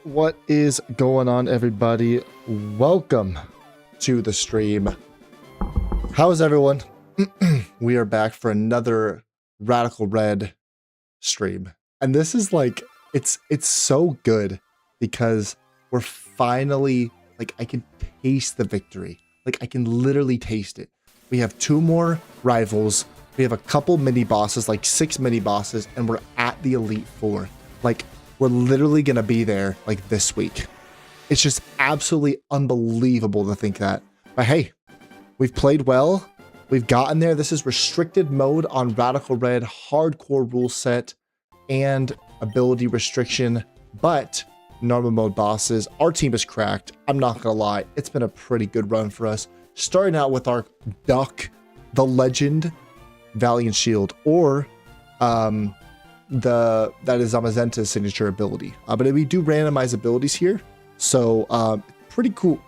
What is going on, everybody? Welcome to the stream. How's everyone? We are back for another Radical Red stream. And this is like, it's so good because we're finally, like, I can taste the victory. Like, I can literally taste it. We have 2 more rivals. We have a couple mini bosses, like 6 mini bosses, and we're at the Elite 4. Like, we're literally going to be there like this week. It's just absolutely unbelievable to think that. But hey, we've played well. We've gotten there. This is restricted mode on Radical Red, hardcore rule set, and ability restriction, but normal mode bosses. Our team is cracked. I'm not going to lie. It's been a pretty good run for us. Starting out with our Duck, the Legend, Valiant Shield, or that is Zamazenta's signature ability, but we do randomize abilities here, so pretty cool.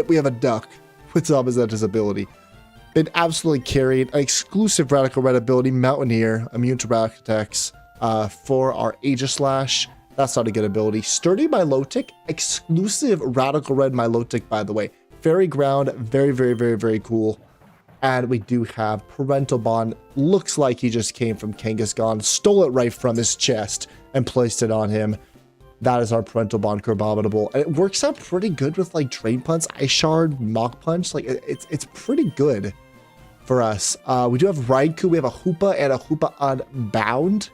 We have a Duck with Zamazenta's ability. Been absolutely carried. An exclusive Radical Red ability, Mountaineer, immune to rock attacks, for our Aegislash. That's not a good ability. Sturdy Milotic, exclusive Radical Red Milotic, by the way. Fairy Ground, very cool. And we do have Parental Bond. Looks like he just came from Kangaskhan, stole it right from his chest, and placed it on him. That is our Parental Bond Crabominable. And it works out pretty good with like Drain Punch, Ice Shard, Mach Punch. Like it's pretty good for us. We do have Raikou. We have a Hoopa and a Hoopa Unbound.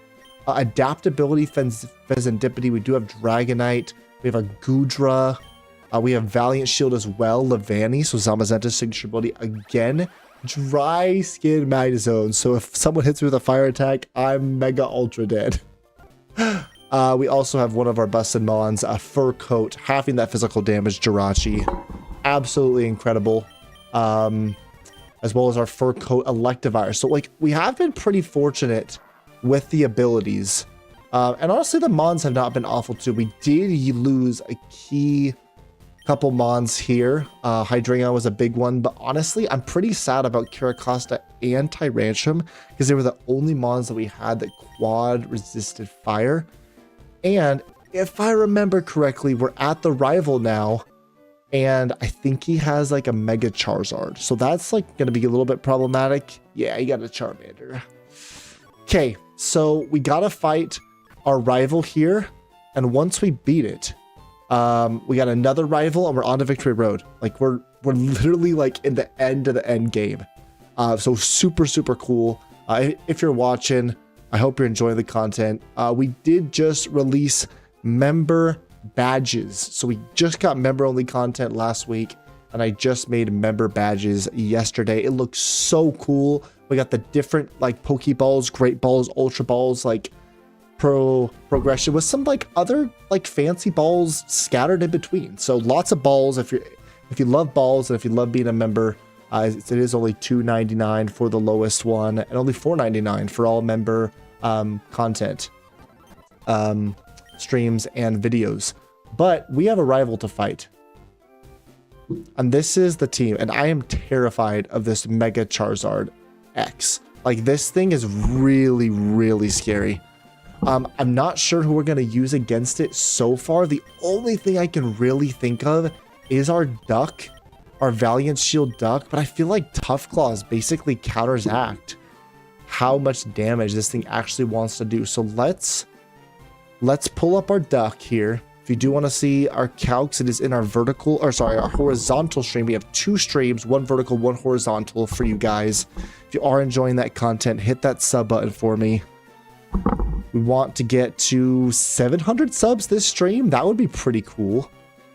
Adaptability, Fezandipity. We do have Dragonite. We have a Goodra. We have Valiant Shield as well. Levani, so Zamazenta's signature ability again. Dry Skin Magnezone. So if someone hits me with a fire attack, I'm mega ultra dead. We also have one of our busted mons, a Fur Coat, halving that physical damage, Jirachi. Absolutely incredible. As well as our Fur Coat Electivire. So like we have been pretty fortunate with the abilities. And honestly, the mons have not been awful too. We did lose a key couple mons here. Hydreigon was a big one, but honestly, I'm pretty sad about Caracosta and Tyrantrum because they were the only mons that we had that quad resisted fire. And if I remember correctly, we're at the rival now, and I think he has like a Mega Charizard. So that's like going to be a little bit problematic. Yeah, he got a Charmander. Okay, so we got to fight our rival here, and once we beat it, we got another rival and we're on to Victory Road. Like we're literally like in the end of the end game. So super cool. If you're watching, I hope you're enjoying the content. We did just release member badges. So we just got member only content last week, and I just made member badges yesterday. It looks so cool. We got the different like Pokeballs, Great Balls, Ultra Balls, like progression with some like other like fancy balls scattered in between. So lots of balls. If you love balls and if you love being a member, it is only $2.99 for the lowest one and only $4.99 for all member content, streams and videos. But we have a rival to fight, and this is the team, and I am terrified of this Mega Charizard X. Like this thing is really scary. I'm not sure who we're going to use against it so far. The only thing I can really think of is our Duck, our Valiant Shield Duck, but I feel like Tough Claws basically counteract how much damage this thing actually wants to do. So let's pull up our Duck here. If you do want to see our calcs, it is in our our horizontal stream. We have 2 streams, 1 vertical, 1 horizontal for you guys. If you are enjoying that content, hit that sub button for me. We want to get to 700 subs this stream. That would be pretty cool.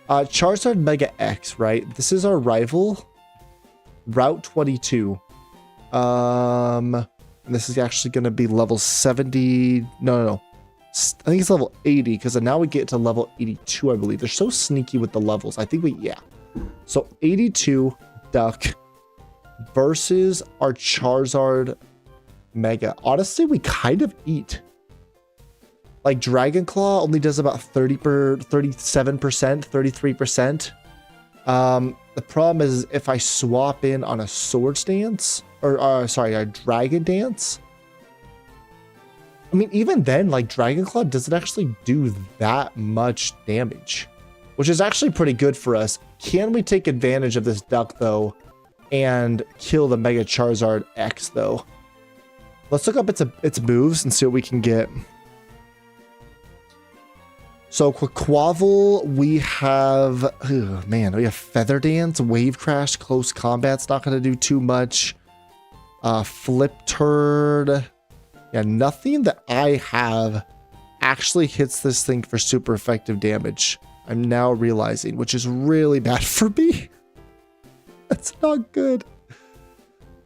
Charizard Mega X, right? This is our rival, Route 22. And this is actually going to be level 70. No. I think it's level 80 because now we get to level 82, I believe. They're so sneaky with the levels. I think yeah. So 82 Duck versus our Charizard Mega. Honestly, we kind of eat. Like Dragon Claw only does about 37%, 33%. The problem is if I swap in on a Swords Dance, or a Dragon Dance, mean, even then, like Dragon Claw doesn't actually do that much damage, which is actually pretty good for us. Can we take advantage of this duck though and kill the Mega Charizard X though? Let's look up its moves and see what we can get. So Quaquaval, we have, oh man, we have Feather Dance, Wave Crash, Close Combat's not going to do too much. Flip Turd. Yeah, nothing that I have actually hits this thing for super effective damage. I'm now realizing, which is really bad for me. That's not good.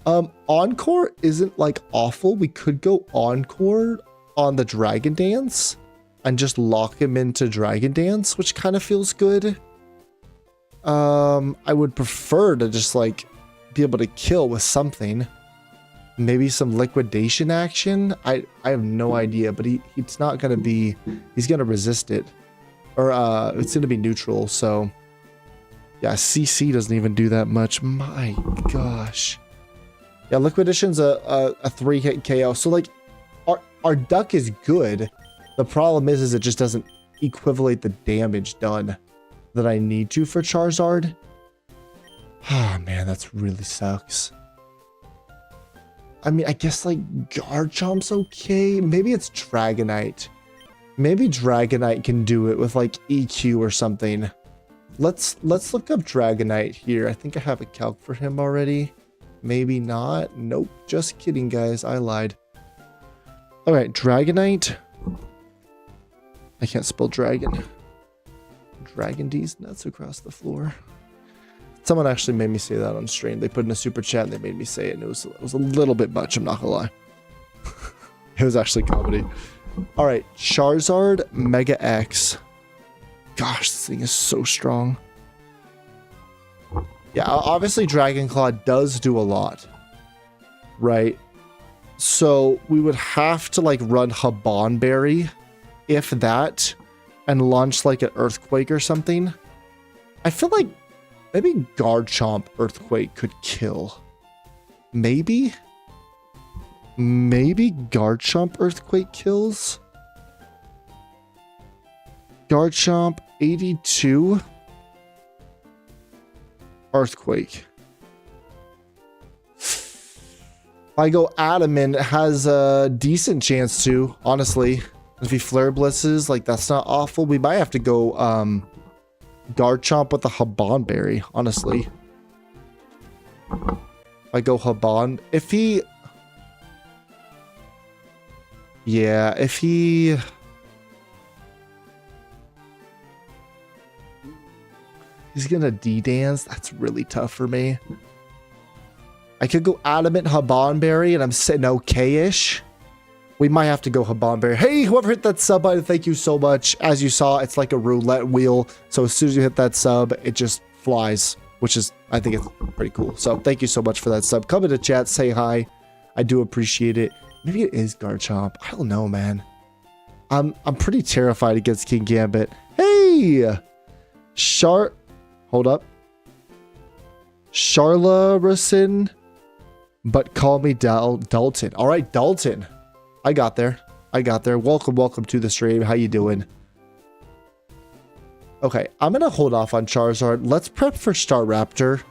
Encore isn't like awful. We could go Encore on the Dragon Dance and just lock him into Dragon Dance, which kind of feels good. I would prefer to just like be able to kill with something. Maybe some liquidation action. I have no idea, but he's not gonna be. He's gonna resist it, or it's gonna be neutral. So yeah, CC doesn't even do that much. My gosh. Yeah, liquidation's a 3-hit KO. So like, our duck is good. The problem is it just doesn't equivalent the damage done that I need to for Charizard. Oh man, that's really sucks. I mean, I guess like Garchomp's okay. Maybe it's Dragonite. Maybe Dragonite can do it with like EQ or something. Let's look up Dragonite here. I think I have a calc for him already. Maybe not. Nope. Just kidding, guys. I lied. All right, Dragonite. I can't spell dragon. Dragon D's nuts across the floor. Someone actually made me say that on stream. They put in a super chat and they made me say it, and it was a little bit much. I'm not gonna lie. It was actually comedy. All right, Charizard Mega X. Gosh, this thing is so strong. Yeah, obviously Dragon Claw does do a lot, right? So we would have to like run Habanberry, if that, and launch like an Earthquake or something. I feel like maybe Garchomp Earthquake could kill. Maybe Garchomp Earthquake kills. Garchomp 82. Earthquake. If I go Adamant, it has a decent chance to, honestly. If he Flare Blisses, like that's not awful. We might have to go Garchomp with the Habanberry, honestly. If I go Haban, if he... Yeah, if he... He's gonna D-Dance. That's really tough for me. I could go Adamant Habanberry and I'm sitting okay-ish. We might have to go Habanberry. Hey, whoever hit that sub button, thank you so much. As you saw, it's like a roulette wheel. So as soon as you hit that sub, it just flies, which is, I think it's pretty cool. So thank you so much for that sub. Come into chat, say hi. I do appreciate it. Maybe it is Garchomp. I don't know, man. I'm pretty terrified against King Gambit. Hey! Hold up. Charlarison, but call me Dalton. All right, Dalton. I got there. Welcome to the stream. How you doing? Okay, I'm gonna hold off on Charizard. Let's prep for Staraptor.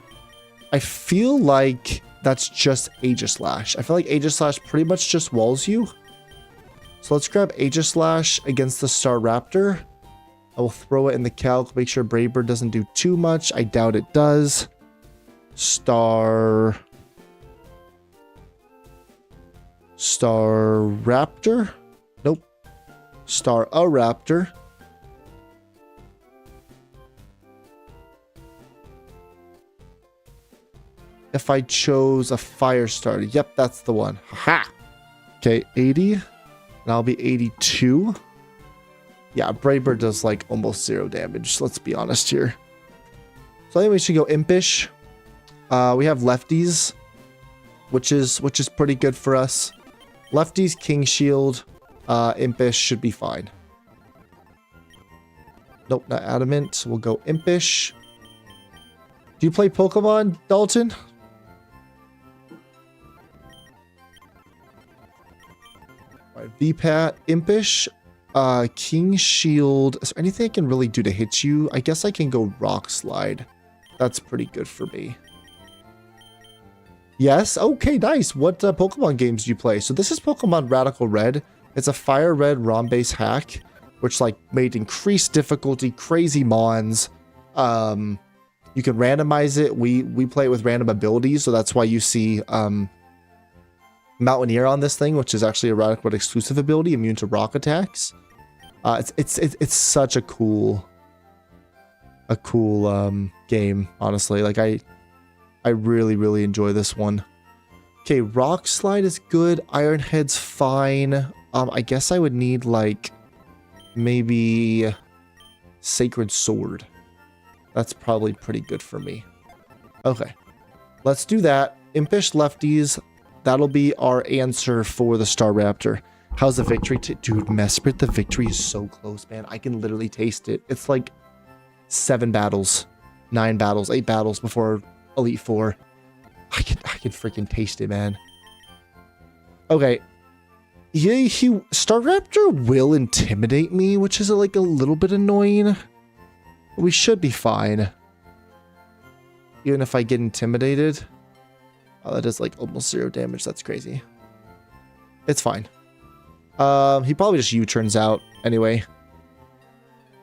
I feel like that's just Aegislash. I feel like Aegislash pretty much just walls you. So let's grab Aegislash against the Staraptor. I will throw it in the calc, make sure Brave Bird doesn't do too much. I doubt it does. Staraptor? Nope. Staraptor. If I chose a fire starter. Yep, that's the one. Ha! Okay, 80. And I'll be 82. Yeah, Brave Bird does like almost 0 damage. Let's be honest here. So I think we should go Impish. We have lefties, which is pretty good for us. Lefties, King Shield, Impish should be fine. Nope, not Adamant. We'll go Impish. Do you play Pokemon, Dalton? All right, VPAT, Impish, King Shield. Is there anything I can really do to hit you? I guess I can go Rock Slide. That's pretty good for me. Yes, okay, nice. What Pokemon games do you play? So this is Pokemon Radical Red. It's a Fire Red ROM-based hack, which like made increased difficulty, crazy mons. You can randomize it. We play it with random abilities, so that's why you see Mountaineer on this thing, which is actually a Radical Red exclusive ability, immune to rock attacks. It's such a cool game, honestly. Like I really enjoy this one. Okay, Rock Slide is good. Iron Head's fine. I guess I would need like maybe Sacred Sword. That's probably pretty good for me. Okay, let's do that. Impish lefties. That'll be our answer for the Staraptor. How's the victory? Dude, Mesprit, the victory is so close, man. I can literally taste it. It's like 7 battles, 9 battles, 8 battles before Elite Four. I can freaking taste it, man. Okay. Yeah, Staraptor will intimidate me, which is like a little bit annoying. We should be fine. Even if I get intimidated. Oh, that does like almost 0 damage. That's crazy. It's fine. He probably just U-turns out anyway.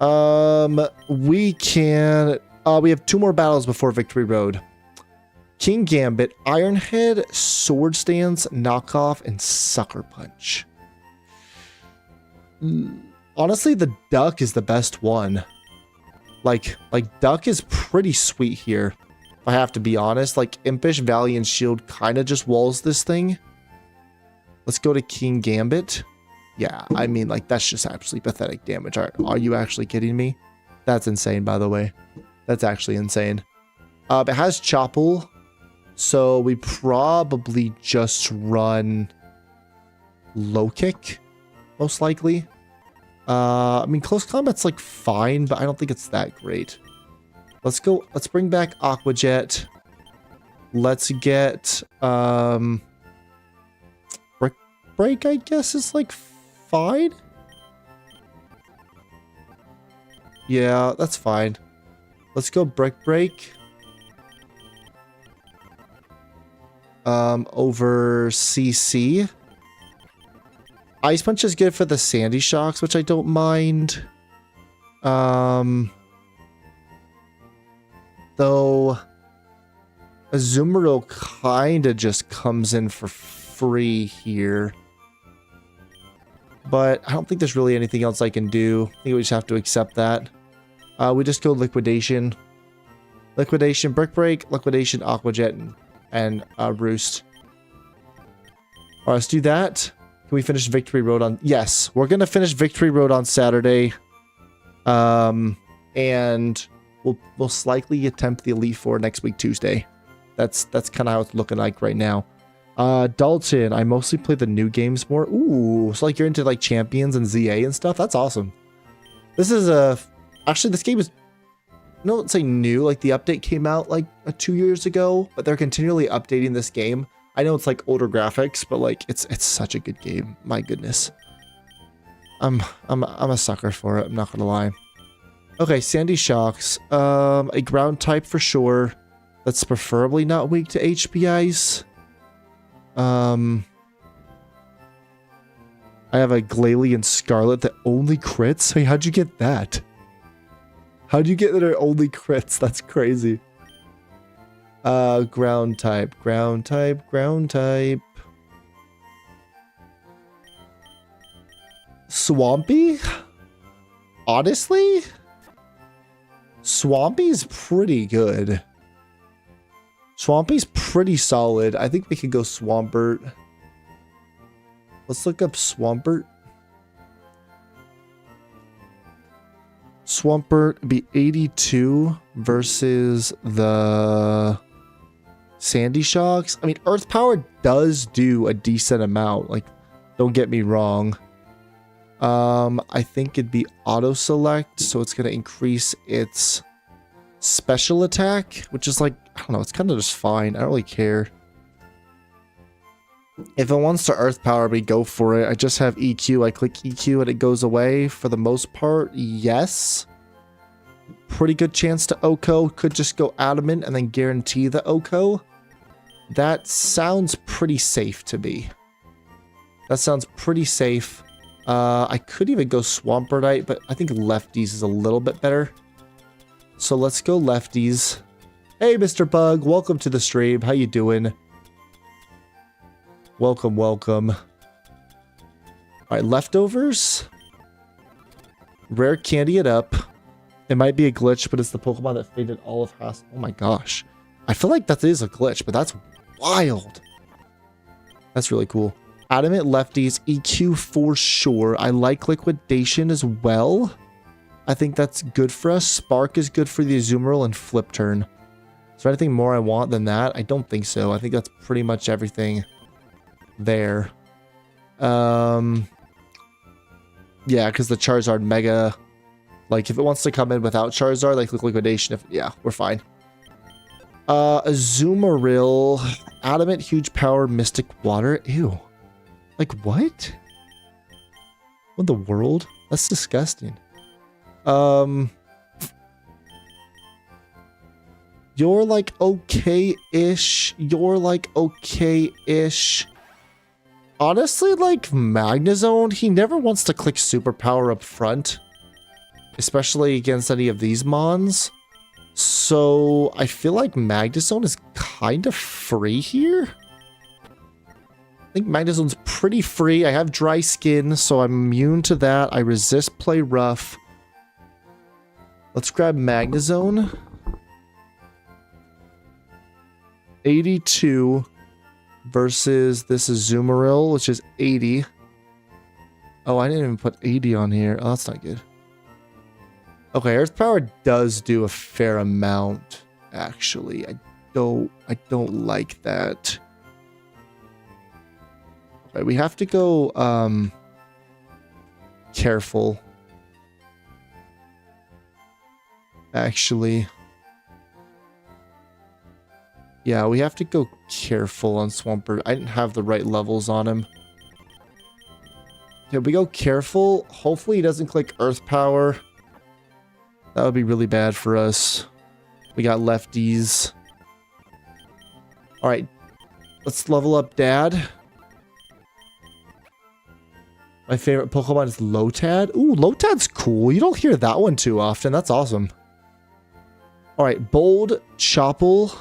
We can... we have 2 more battles before Victory Road. King Gambit, Iron Head, Sword Stance, Knockoff, and Sucker Punch. Honestly, the Duck is the best one. Like Duck is pretty sweet here. If I have to be honest, like Impish, Valiant Shield kind of just walls this thing. Let's go to King Gambit. Yeah, I mean, like, that's just absolutely pathetic damage. Are you actually kidding me? That's insane, by the way. That's actually insane. It has Chopple, so we probably just run Low Kick, most likely. I mean, Close Combat's, like, fine, but I don't think it's that great. Let's bring back Aqua Jet. Let's get, Brick Break, I guess, is, like, fine. Yeah, that's fine. Let's go Brick Break. Over CC. Ice Punch is good for the Sandy Shocks, which I don't mind. Though Azumarill kinda just comes in for free here. But I don't think there's really anything else I can do. I think we just have to accept that. We just go Liquidation. Liquidation, Brick Break, Liquidation, Aqua Jet, and Roost. Alright, let's do that. Can we finish Victory Road on... Yes, we're going to finish Victory Road on Saturday. And we'll slightly attempt the Elite Four next week, Tuesday. That's kind of how it's looking like right now. Dalton, I mostly play the new games more. Ooh, so like you're into like Champions and ZA and stuff. That's awesome. This is actually this game is, no, let's say new. Like the update came out like 2 years ago, but they're continually updating this game. I know it's like older graphics, but like it's such a good game. My goodness, I'm a sucker for it. I'm not gonna lie. Okay, Sandy Shocks, a ground type for sure. That's preferably not weak to HP Ice. I have a Glalie Scarlet that only crits. Hey, how'd you get that? How'd you get that it only crits? That's crazy. Ground type. Swampy? Honestly? Swampy's pretty good. Swampy's pretty solid. I think we could go Swampert. Let's look up Swampert. Swampert would be 82 versus the Sandy Shocks. I mean, Earth Power does do a decent amount. Like, don't get me wrong. I think it'd be auto select, so it's gonna increase its special attack, which is like, I don't know, it's kind of just fine. I don't really care. If it wants to Earth Power me, go for it. I just have EQ. I click EQ and it goes away for the most part. Yes. Pretty good chance to OHKO. Could just go Adamant and then guarantee the OHKO. That sounds pretty safe to me. That sounds pretty safe. I could even go Swamperdite, but I think Lefties is a little bit better. So let's go Lefties. Hey, Mr. Bug. Welcome to the stream. How you doing? Welcome, welcome. All right, Leftovers. Rare candy it up. It might be a glitch, but it's the Pokemon that faded all of Hass. Oh my gosh. I feel like that is a glitch, but that's wild. That's really cool. Adamant Lefties, EQ for sure. I like Liquidation as well. I think that's good for us. Spark is good for the Azumarill and Flip Turn. Is there anything more I want than that? I don't think so. I think that's pretty much everything there. Yeah, because the Charizard Mega, like if it wants to come in without Charizard, like Liquidation, yeah, we're fine. Azumarill, Adamant, Huge Power, Mystic Water. Ew. Like what? What in the world? That's disgusting. You're like okay-ish. You're like okay-ish. Honestly, like Magnezone, he never wants to click Superpower up front. Especially against any of these mons. So I feel like Magnezone is kind of free here. I think Magnezone's pretty free. I have dry skin, so I'm immune to that. I resist play rough. Let's grab Magnezone. 82 versus this Azumarill, which is 80. Oh, I didn't even put 80 on here. Oh, that's not good. Okay, Earth Power does do a fair amount, actually. I don't like that. Okay, we have to go careful. Actually. Yeah, we have to go careful on Swampert. I didn't have the right levels on him. Okay, we go careful. Hopefully he doesn't click Earth Power. That would be really bad for us. We got Lefties. Alright. Let's level up Dad. My favorite Pokemon is Lotad. Ooh, Lotad's cool. You don't hear that one too often. That's awesome. Alright, Bold, Chople.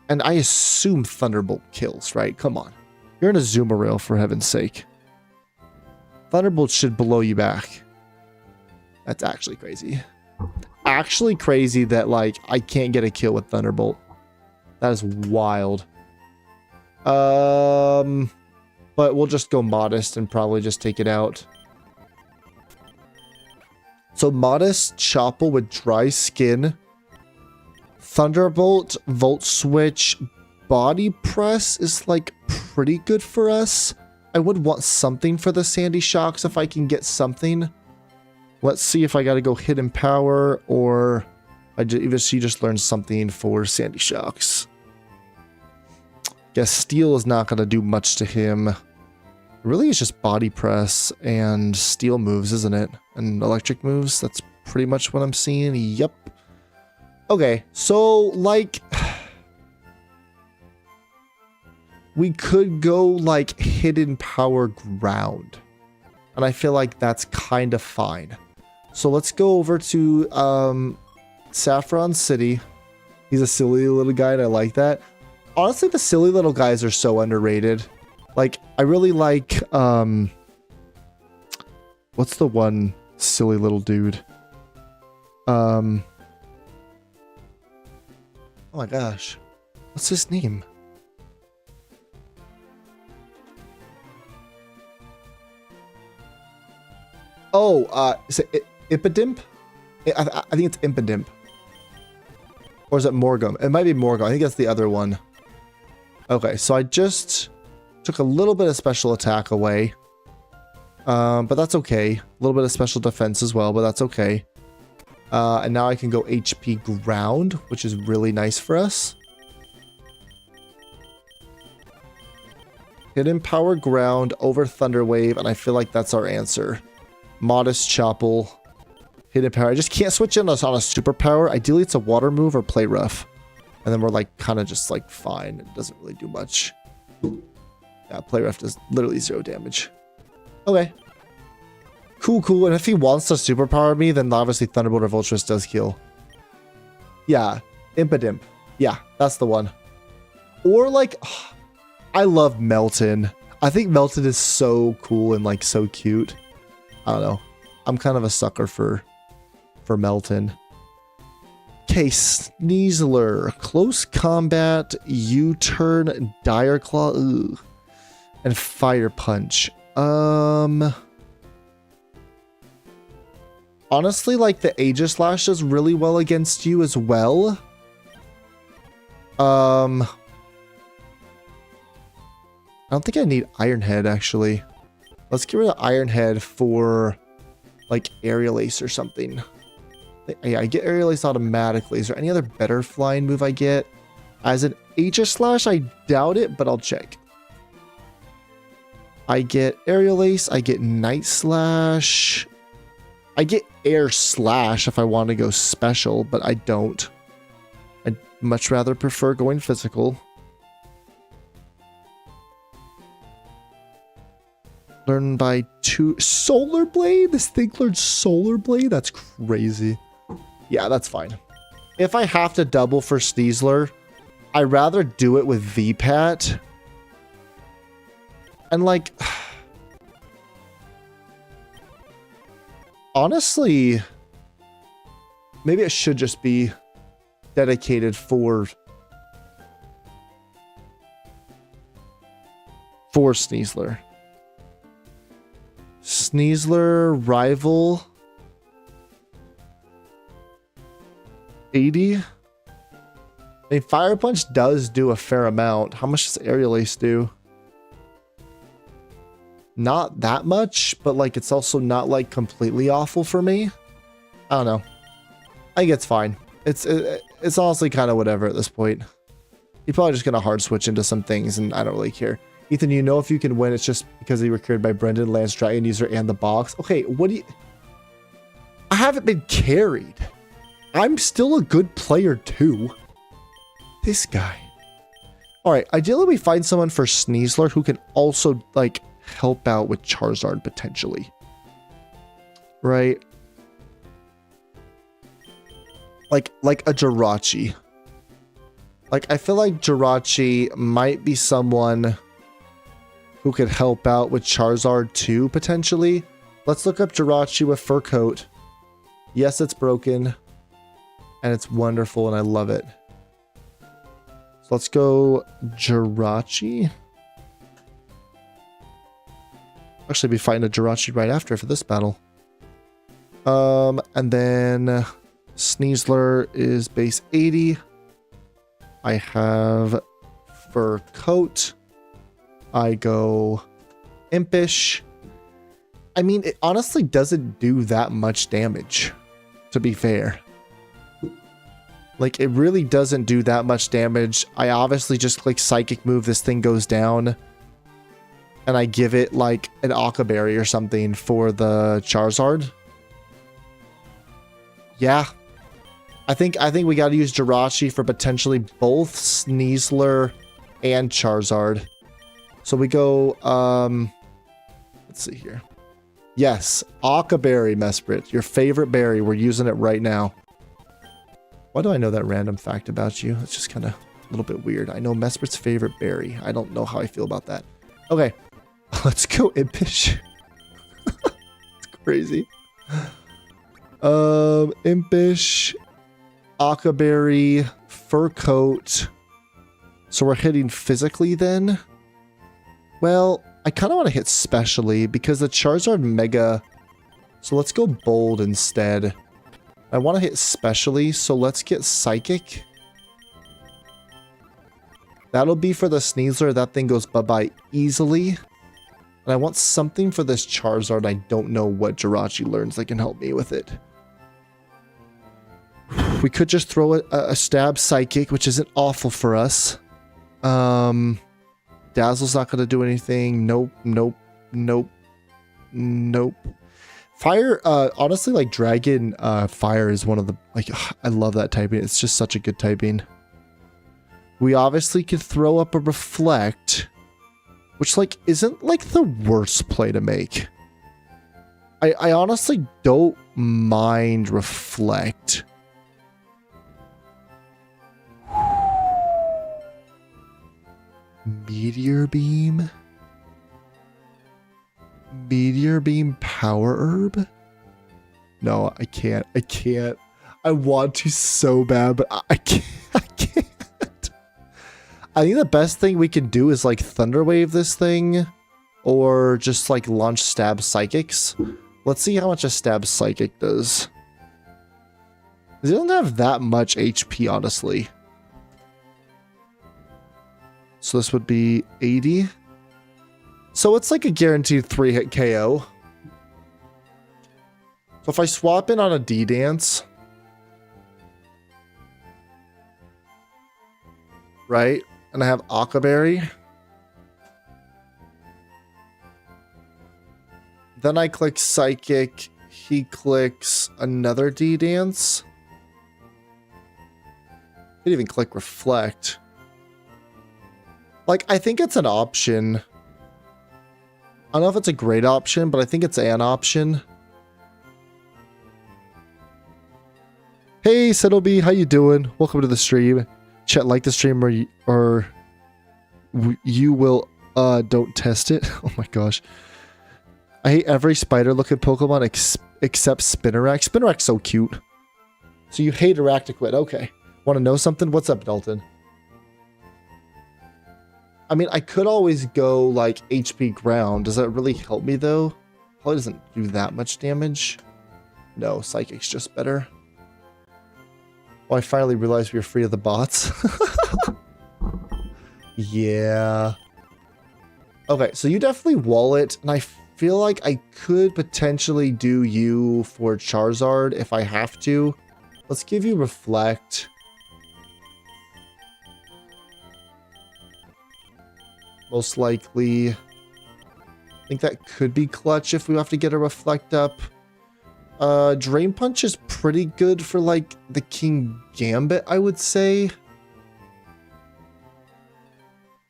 And I assume Thunderbolt kills, right? Come on. You're in a Azumarill, for heaven's sake. Thunderbolt should blow you back. That's actually crazy. Actually crazy that, like, I can't get a kill with Thunderbolt. That is wild. But we'll just go Modest and probably just take it out. So Modest, Chople with dry skin. Thunderbolt, Volt Switch, Body Press is like pretty good for us. I would want something for the Sandy Shocks if I can get something. Let's see if I gotta go Hidden Power or she just learned something for Sandy Shocks. Guess Steel is not gonna do much to him. Really, it's just Body Press and Steel moves, isn't it? And Electric moves. That's pretty much what I'm seeing. Yep. Okay, so, like, we could go, like, Hidden Power Ground. And I feel like that's kind of fine. So let's go over to Saffron City. He's a silly little guy, and I like that. Honestly, the silly little guys are so underrated. Like, I really like, what's the one silly little dude? Oh my gosh. What's his name? Oh, is it Impidimp? I think it's Impidimp. Or is it Morgum? It might be Morgum. I think that's the other one. Okay, so I just took a little bit of special attack away. But that's okay. A little bit of special defense as well, but that's okay. And now I can go HP ground, which is really nice for us. Hidden Power Ground over Thunder Wave, and I feel like that's our answer. Modest Chopple. Hidden Power. I just can't switch in on a superpower. Ideally, it's a water move or Play Rough. And then we're like kind of just like fine. It doesn't really do much. Yeah, Play Rough does literally 0 damage. Okay. Cool, cool. And if he wants to superpower me, then obviously Thunderbolt or Voltress does heal. Yeah. Impidimp. Yeah, that's the one. Or like, I love Melton. I think Melton is so cool and like so cute. I don't know. I'm kind of a sucker for Melton. Okay, Sneasler. Close Combat, U-Turn, Dire Claw, ooh, and Fire Punch. Honestly, like the Aegislash does really well against you as well. I don't think I need Iron Head, actually. Let's get rid of Iron Head for, like, Aerial Ace or something. Yeah, I get Aerial Ace automatically. Is there any other better flying move I get? As an Aegislash, I doubt it, but I'll check. I get Aerial Ace. I get Night Slash. I get Air Slash if I want to go special, but I don't. I'd much rather prefer going physical. Learn by 2. Solar Blade? This thing learns Solar Blade? That's crazy. Yeah, that's fine. If I have to double for Sneasler, I'd rather do it with VPAT. And like, honestly, maybe it should just be dedicated for Sneasler. Sneasler rival 80. I mean, Fire Punch does do a fair amount. How much does Aerial Ace do? Not that much, but like it's also not like completely awful for me. I don't know. I think it's fine. It's honestly kind of whatever at this point. You're probably just gonna hard switch into some things, and I don't really care. Ethan, you know if you can win, it's just because you were carried by Brendan, Lance, Dragon User, and the box. Okay, what do you... I haven't been carried. I'm still a good player too. This guy. Alright, ideally we find someone for Sneasler who can also, like, help out with Charizard potentially. Right? Like a Jirachi. Like, I feel like Jirachi might be someone who could help out with Charizard too, potentially. Let's look up Jirachi with Fur Coat. Yes, it's broken. And it's wonderful, and I love it. So let's go Jirachi. Actually, be fighting a Jirachi right after for this battle. And then Sneasler is base 80. I have Fur Coat. I go Impish. I mean, it honestly doesn't do that much damage, to be fair. Like, it really doesn't do that much damage. I obviously just click Psychic Move, this thing goes down. And I give it, like, an Aqua Berry or something for the Charizard. Yeah. I think we gotta use Jirachi for potentially both Sneasler and Charizard. So we go, let's see here. Yes, Aqua Berry, Mesprit. Your favorite berry. We're using it right now. Why do I know that random fact about you? It's just kind of a little bit weird. I know Mesprit's favorite berry. I don't know how I feel about that. Okay, let's go Impish. It's crazy. Impish, Aqua Berry, Fur Coat. So we're hitting physically then? Well, I kind of want to hit specially because the Charizard Mega... So let's go Bold instead. I want to hit specially, so let's get Psychic. That'll be for the Sneasler. That thing goes bye-bye easily. And I want something for this Charizard. I don't know what Jirachi learns that can help me with it. We could just throw a stab Psychic, which isn't awful for us. Dazzle's not going to do anything. Nope, nope, nope, nope. Fire, honestly, like Dragon Fire is one of the, like, I love that typing. It's just such a good typing. We obviously could throw up a Reflect, which, like, isn't, like, the worst play to make. I honestly don't mind Reflect. Meteor Beam? Meteor Beam Power Herb? No, I can't. I can't. I want to so bad, but I can't. I can't. I think the best thing we can do is like Thunder Wave this thing, or just like launch Stab Psychics. Let's see how much a Stab Psychic does. It doesn't have that much HP, honestly. So this would be 80. So it's like a guaranteed 3-hit KO. So if I swap in on a D-Dance, right, and I have Akaberry, then I click Psychic, he clicks another D-Dance. Could even click Reflect. Like, I think it's an option. I don't know if it's a great option, but I think it's an option. Hey, Settleby, how you doing? Welcome to the stream. Chat, like the stream or you will, don't test it. Oh my gosh. I hate every spider-looking Pokemon except Spinarak. Spinarak's so cute. So you hate Arachnid. Okay. Want to know something? What's up, Dalton? I mean, I could always go, like, HP Ground. Does that really help me, though? Probably doesn't do that much damage. No, Psychic's just better. Oh, I finally realized we were free of the bots. Yeah. Okay, so you definitely wall it, and I feel like I could potentially do you for Charizard if I have to. Let's give you Reflect. Most likely. I think that could be clutch if we have to get a Reflect up. Drain Punch is pretty good for, like, the King Gambit, I would say.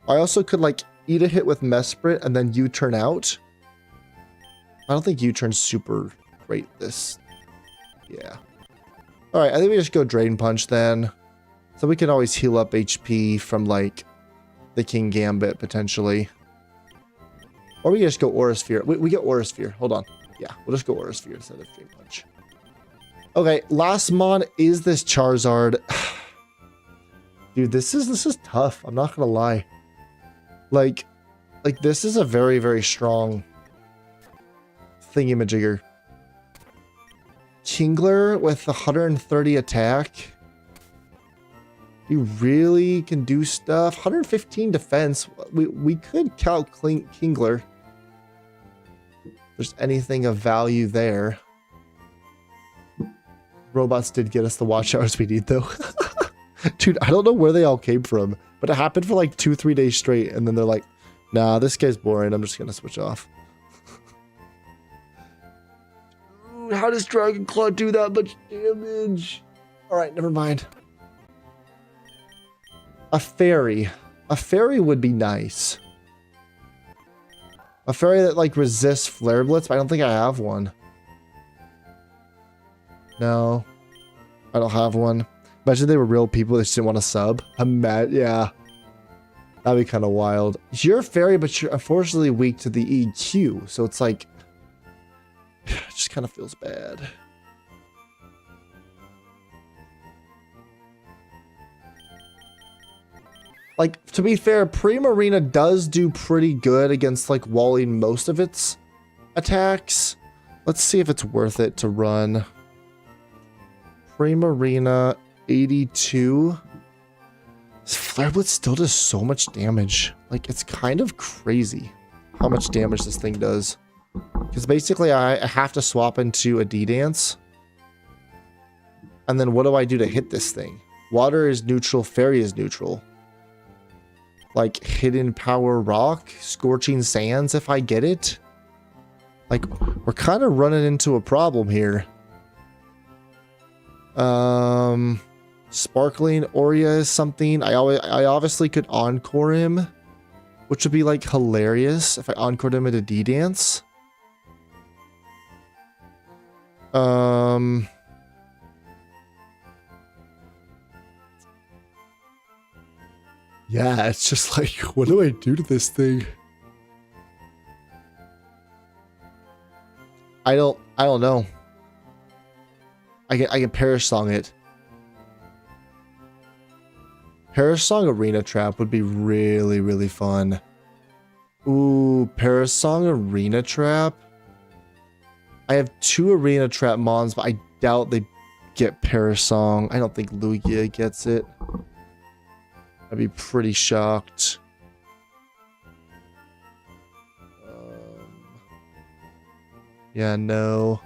I also could, like, eat a hit with Mesprit and then U-turn out. I don't think U-turn's super great this. Yeah. Alright, I think we just go Drain Punch then. So we can always heal up HP from, like, the King Gambit, potentially. Or we just go Aura Sphere. We get Aura Sphere. Hold on. Yeah, we'll just go Aura Sphere instead of Drain Punch. Okay, last mon is this Charizard. Dude, this is tough. I'm not gonna lie. Like this is a very, very strong thingamajigger. Kingler with 130 attack. You really can do stuff. 115 defense. We could count Kingler. If there's anything of value there. Robots did get us the watch hours we need, though. Dude, I don't know where they all came from, but it happened for like 2-3 days straight, and then they're like, nah, this guy's boring. I'm just gonna switch off. Dude, how does Dragon Claw do that much damage? Alright, never mind. A fairy. A fairy would be nice. A fairy that, like, resists Flare Blitz, but I don't think I have one. No. I don't have one. Imagine they were real people that just didn't want to sub. Yeah. That'd be kind of wild. You're a fairy, but you're unfortunately weak to the EQ, so it's like... it just kind of feels bad. Like, to be fair, Primarina does do pretty good against, like, walling most of its attacks. Let's see if it's worth it to run. Primarina, 82. Flare Blitz still does so much damage. Like, it's kind of crazy how much damage this thing does. Because basically, I have to swap into a D-Dance. And then what do I do to hit this thing? Water is neutral, Fairy is neutral. like hidden power rock, scorching sands if I get it. Like, we're kind of running into a problem here. Sparkling Aurea is something. I obviously could encore him, which would be like hilarious if I encored him at a D dance. Yeah, it's just like, what do I do to this thing? I don't know. I can Perish Song it. Perish Song Arena Trap would be really, really fun. Ooh, Perish Song Arena Trap. I have 2 Arena Trap mons, but I doubt they get Perish Song. I don't think Lugia gets it. I'd be pretty shocked. Yeah, no.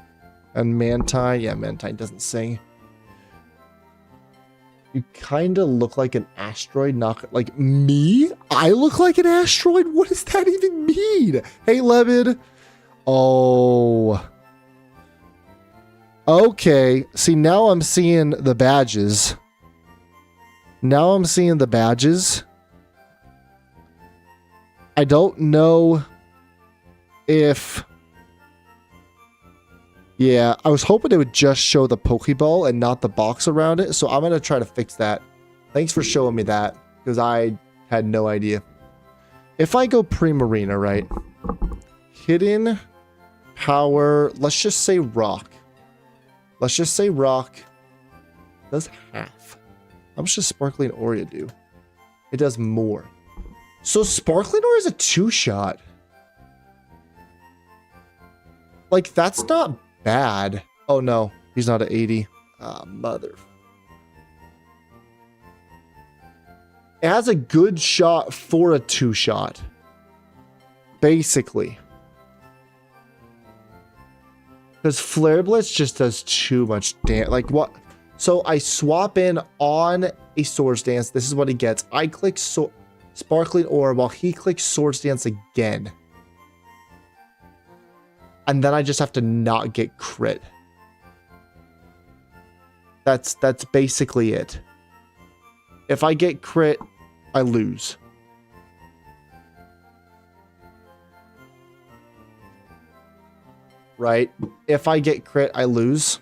And Mantine. Yeah, Mantine doesn't sing. You kind of look like an asteroid, not like me? I look like an asteroid? What does that even mean? Hey, Lemon. Oh. Okay. See, now I'm seeing the badges. Now I'm seeing the badges. I don't know if... Yeah, I was hoping it would just show the Pokeball and not the box around it, so I'm going to try to fix that. Thanks for showing me that, because I had no idea. If I go Primarina, right? Hidden power, let's just say rock. Let's just say rock. It does half. How much does Sparkling Aurea do? It does more. So Sparkling Aurea is a 2-shot. Like, that's not bad. Oh no, he's not at 80. Ah, mother. It has a good shot for a 2-shot. Basically. Because Flare Blitz just does too much damage. Like what? So I swap in on a Swords Dance. This is what he gets. I click Sparkling Aurea while he clicks Swords Dance again. And then I just have to not get crit. That's basically it. If I get crit, I lose. Right? If I get crit, I lose.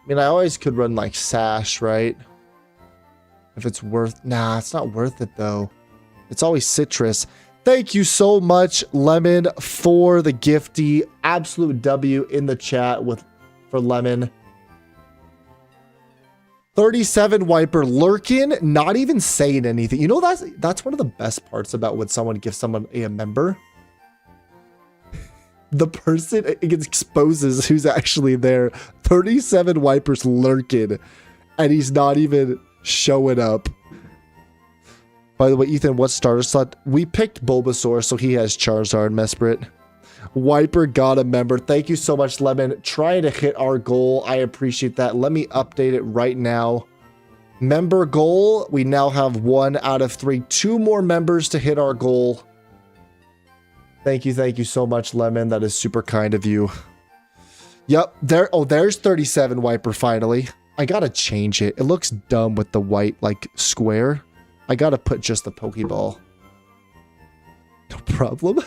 I mean, I always could run like Sash, right? If it's worth... Nah, it's not worth it, though. It's always Citrus. Thank you so much, Lemon, for the gifty. Absolute W in the chat for Lemon. 37 Wiper lurking, not even saying anything. You know, that's one of the best parts about when someone gives someone a member. The person, it exposes who's actually there. 37 Wipers lurking, and he's not even showing up. By the way, Ethan, what starter slot? We picked Bulbasaur, so he has Charizard, Mesprit. Wiper got a member. Thank you so much, Lemon. Trying to hit our goal. I appreciate that. Let me update it right now. Member goal. We now have 1 out of 3. 2 more members to hit our goal. Thank you so much, Lemon. That is super kind of you. Yep, there's 37 Wiper finally. I gotta change it. It looks dumb with the white, like, square. I gotta put just the Pokeball. No problem.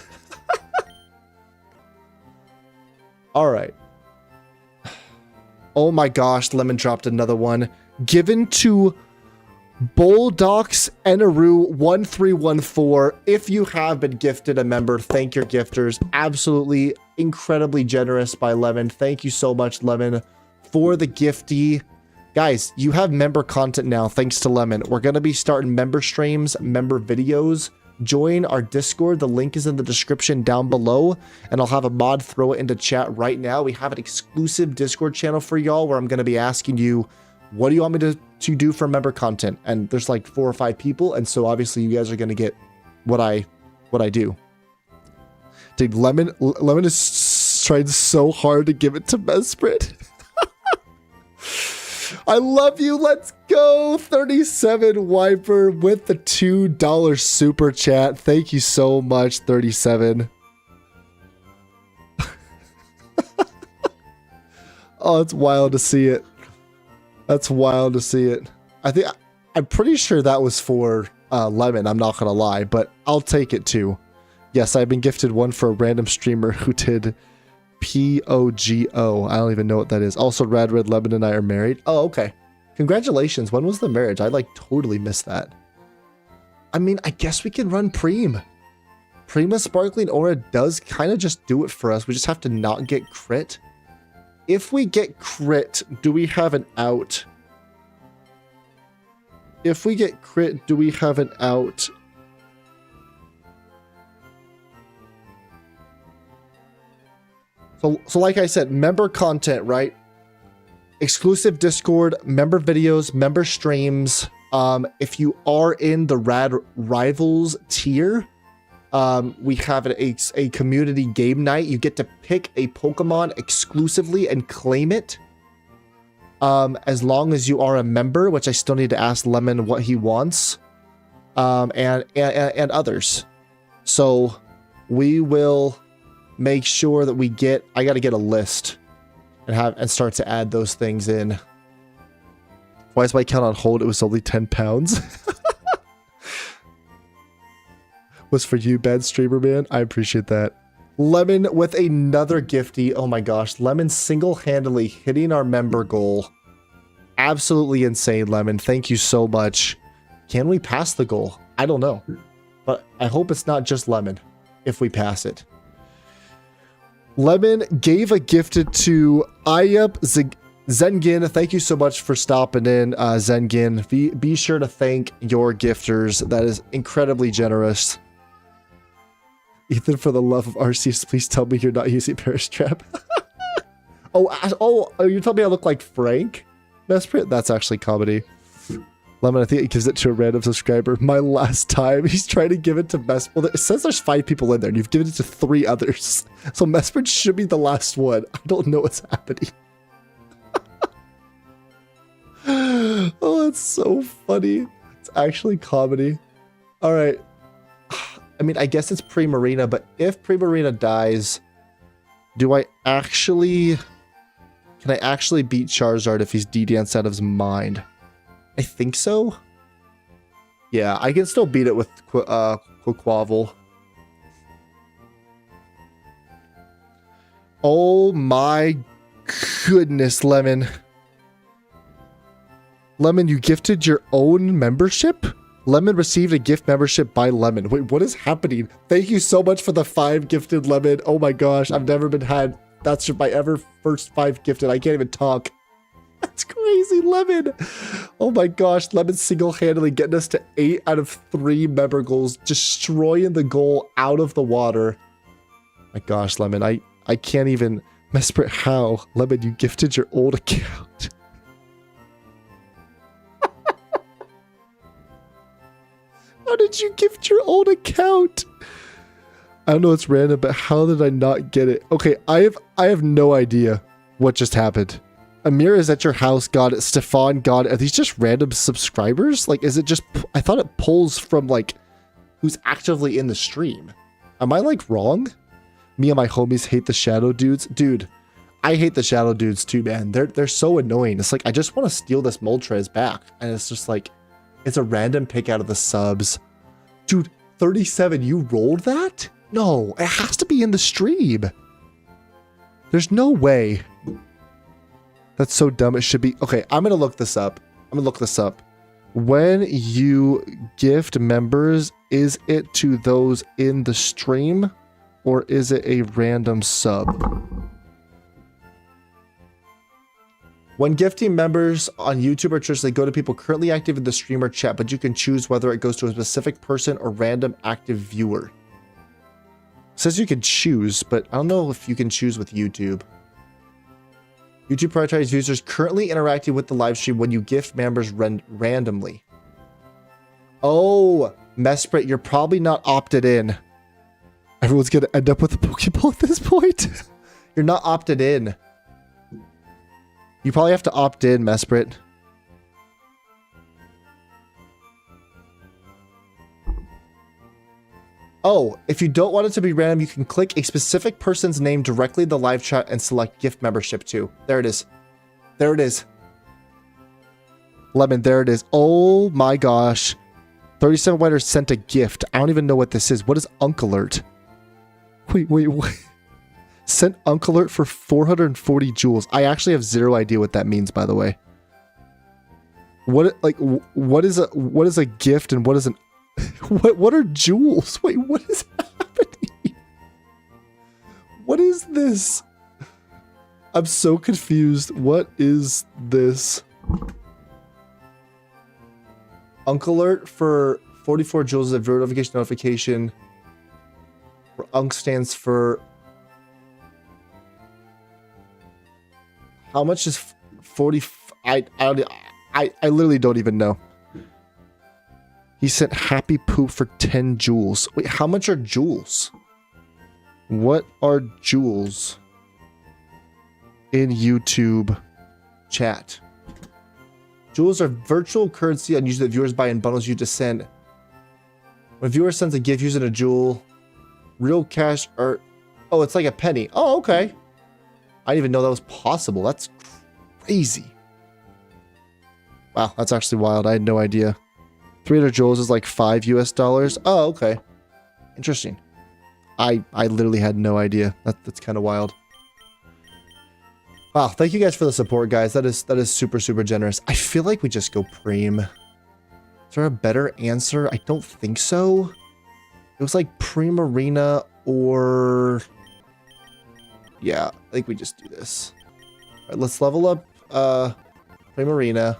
Alright. Oh my gosh, Lemon dropped another one. Given to Bulldox Eneru 1314. If you have been gifted a member, thank your gifters. Absolutely incredibly generous by Lemon. Thank you so much, Lemon, for the gifty. Guys, you have member content now thanks to Lemon. We're going to be starting member streams, member videos. Join our Discord. The link is in the description down below, and I'll have a mod throw it into chat right now. We have an exclusive Discord channel for y'all where I'm going to be asking you, what do you want me to do for member content? And there's like 4 or 5 people, and so obviously you guys are going to get what I do. Dude, Lemon is trying so hard to give it to Mesprit. I love you. Let's go. 37 Wiper with the $2 super chat. Thank you so much, 37. Oh, it's wild to see it. That's wild to see it. I'm pretty sure that was for Lemon. I'm not going to lie, but I'll take it too. Yes, I've been gifted one for a random streamer who did POGO. I don't even know what that is. Also, RadicalRed, Lemon, and I are married. Oh, okay. Congratulations. When was the marriage? I like totally missed that. I mean, I guess we can run Preem. Prima Sparkling Aura does kind of just do it for us. We just have to not get crit. If we get crit, do we have an out? If we get crit, do we have an out? So like I said, member content, right? Exclusive Discord, member videos, member streams. If you are in the Rad Rivals tier, we have a community game night. You get to pick a Pokemon exclusively and claim it. As long as you are a member, which I still need to ask Lemon what he wants, and others. So we will make sure that we get. I got to get a list and start to add those things in. Why is my account on hold? It was only 10 pounds. Was for you, bad streamer man. I appreciate that. Lemon with another gifty. Oh my gosh, Lemon single-handedly hitting our member goal. Absolutely insane, Lemon. Thank you so much. Can we pass the goal? I don't know, but I hope it's not just Lemon if we pass it. Lemon gave a gifted to Ayup Zengin. Thank you so much for stopping in, Zengin. Be sure to thank your gifters. That is incredibly generous. Ethan, for the love of Arceus, please tell me you're not using Paris Trap. oh, you're telling me I look like Frank? Mesprit? That's actually comedy. Lemon, I think he gives it to a random subscriber. My last time. He's trying to give it to Mesprit. Well, it says there's 5 people in there, and you've given it to 3 others. So Mesprit should be the last one. I don't know what's happening. Oh, that's so funny. It's actually comedy. All right. I mean, I guess it's Primarina, but if Primarina dies, do I actually... Can I actually beat Charizard if he's D-Danced out of his mind? I think so. Yeah, I can still beat it with Quaquaval. Oh my goodness, Lemon. Lemon, you gifted your own membership? Lemon received a gift membership by Lemon. Wait, what is happening? Thank you so much for the 5 gifted, Lemon. Oh my gosh, I've never been had. That's my ever first 5 gifted. I can't even talk. That's crazy, Lemon. Oh my gosh, Lemon single-handedly getting us to 8 out of 3 member goals, destroying the goal out of the water. My gosh, Lemon, I can't even Mesprit how. Lemon, you gifted your old account. How did you gift your old account? I don't know, it's random, but how did I not get it? Okay, I have no idea what just happened. Amir is at your house, got it. Stefan got it. Are these just random subscribers? Like, is it just... I thought it pulls from, like, who's actively in the stream. Am I, like, wrong? Me and my homies hate the shadow dudes. Dude, I hate the shadow dudes too, man. They're so annoying. It's like, I just want to steal this Moltres back. And it's just like, it's a random pick out of the subs. Dude, 37, you rolled that? No, it has to be in the stream. There's no way. That's so dumb. It should be. Okay, I'm going to look this up. When you gift members, is it to those in the stream or is it a random sub? When gifting members on YouTube or Twitch, they go to people currently active in the stream or chat, but you can choose whether it goes to a specific person or random active viewer. It says you can choose, but I don't know if you can choose with YouTube. YouTube prioritizes users currently interacting with the live stream when you gift members randomly. Oh, Mesprit, you're probably not opted in. Everyone's gonna end up with a Pokeball at this point. You're not opted in. You probably have to opt in, Mesprit. Oh, if you don't want it to be random, you can click a specific person's name directly in the live chat and select gift membership too. There it is. There it is. Lemon, there it is. Oh my gosh. 37 Whiters sent a gift. I don't even know what this is. What is Unkalert? Wait. Sent Unkalert for 440 jewels. I actually have zero idea what that means, by the way. What is a gift and what is an what are jewels? Wait, what is happening? What is this? I'm so confused. What is this? Unkalert for 44 jewels is a zero notification. Unk stands for... How much is 40? I literally don't even know. He sent happy poop for 10 jewels. Wait, how much are jewels? What are jewels in YouTube chat? Jewels are virtual currency unused that viewers buy in bundles you to send. When a viewer sends a gift using a jewel, real cash or... Oh, it's like a penny. Oh, okay. I didn't even know that was possible. That's crazy. Wow, that's actually wild. I had no idea. 300 jewels is like $5 US. Oh, okay. Interesting. I literally had no idea. That's kind of wild. Wow, thank you guys for the support, guys. That is super, super generous. I feel like we just go Preem. Is there a better answer? I don't think so. It was like Preem Arena or... Yeah, I think we just do this. All right, let's level up Preem Arena.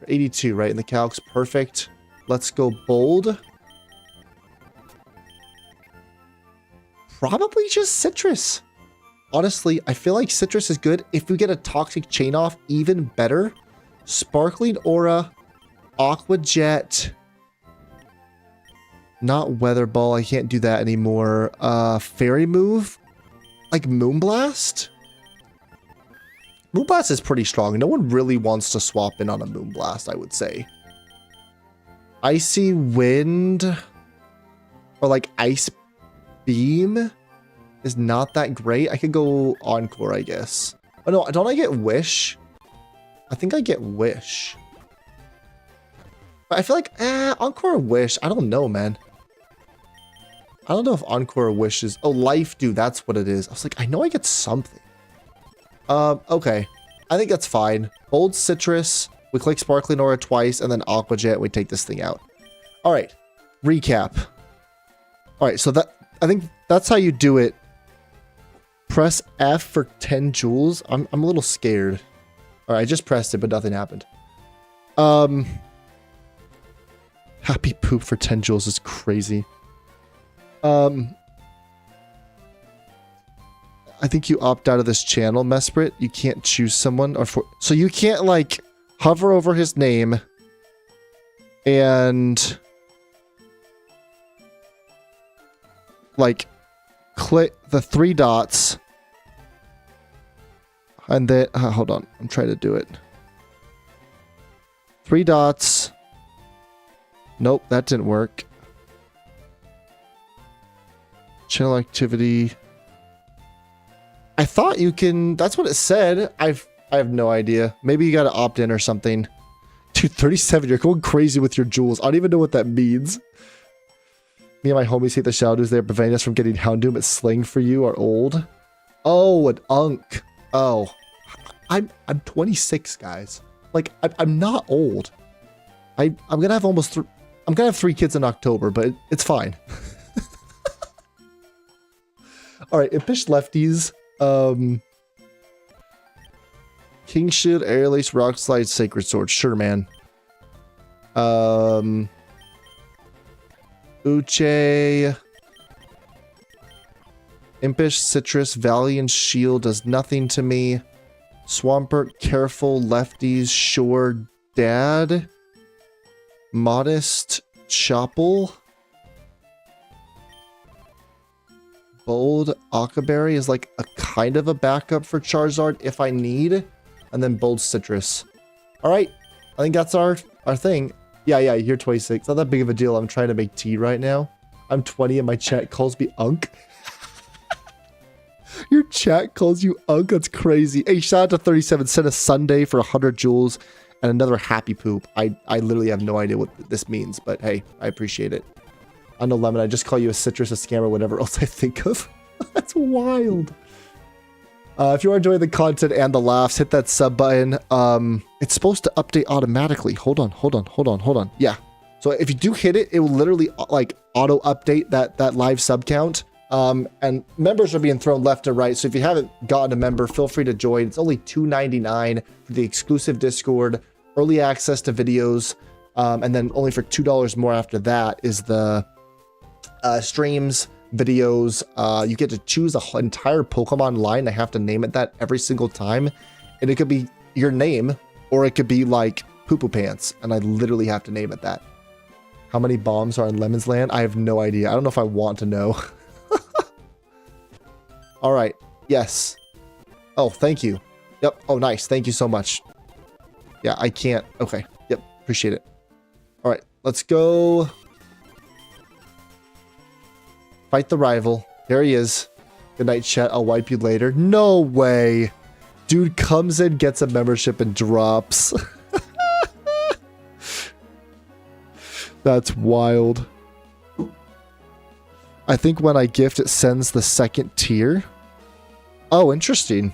82, right? In the calcs. Perfect. Let's go bold. Probably just citrus. Honestly, I feel like citrus is good. If we get a toxic chain off, even better. Sparkling aura. Aqua jet. Not weather ball. I can't do that anymore. Fairy move. Like Moonblast? Moonblast is pretty strong. No one really wants to swap in on a Moonblast, I would say. Icy Wind or like Ice Beam is not that great. I could go Encore, I guess. Oh no, don't I get Wish? I think I get Wish. But I feel like, Encore or Wish? I don't know, man. I don't know if Encore or Wish is... Oh, Life Dew, that's what it is. I was like, I know I get something. Okay. I think that's fine. Bold Citrus. We click Sparkling Aura twice, and then Aqua Jet. We take this thing out. All right. Recap. All right, so I think that's how you do it. Press F for 10 jewels. I'm a little scared. All right, I just pressed it, but nothing happened. Happy poop for 10 jewels is crazy. I think you opt out of this channel, Mesprit. You can't choose someone so you can't like hover over his name and like click the 3 dots and then hold on, I'm trying to do it. 3 dots. Nope, that didn't work. Channel activity. I thought you can... That's what it said. I have no idea. Maybe you got to opt in or something. Dude, 37. You're going crazy with your jewels. I don't even know what that means. Me and my homies hate the shadows. They're preventing us from getting Houndoom at Sling for you are old. Oh, an Unk. Oh. I'm 26, guys. Like, I'm not old. I'm going to have almost... I'm going to have 3 kids in October, but it's fine. All right, Impish Lefties. King Shield, Air Lace, Rock Slide, Sacred Sword. Sure, man. Uche. Impish, Citrus, Valiant Shield does nothing to me. Swampert, Careful, Lefties, Shore, Dad. Modest, Chopple. Bold Akaberry is like a kind of a backup for Charizard if I need. And then Bold Citrus. All right. I think that's our thing. Yeah, you're 26. Not that big of a deal. I'm trying to make tea right now. I'm 20 and my chat calls me Unk. Your chat calls you Unk? That's crazy. Hey, shout out to 37. Sent a Sunday for 100 jewels and another happy poop. I literally have no idea what this means, but hey, I appreciate it. I know, Lemon. I just call you a citrus, a scammer, whatever else I think of. That's wild. If you are enjoying the content and the laughs, hit that sub button. It's supposed to update automatically. Hold on. Yeah. So if you do hit it, it will literally like auto update that live sub count. And members are being thrown left and right. So if you haven't gotten a member, feel free to join. It's only $2.99 for the exclusive Discord, early access to videos. And then only for $2 more after that is the streams, videos. You get to choose the entire Pokemon line. I have to name it that every single time. And it could be your name or it could be like Poo Poo Pants. And I literally have to name it that. How many bombs are in Lemon's Land? I have no idea. I don't know if I want to know. All right. Yes. Oh, thank you. Yep. Oh, nice. Thank you so much. Yeah, I can't. Okay. Yep. Appreciate it. All right. Let's go. Fight the rival. There he is. Good night, chat. I'll wipe you later. No way. Dude comes in, gets a membership, and drops. That's wild. I think when I gift, it sends the second tier. Oh, interesting.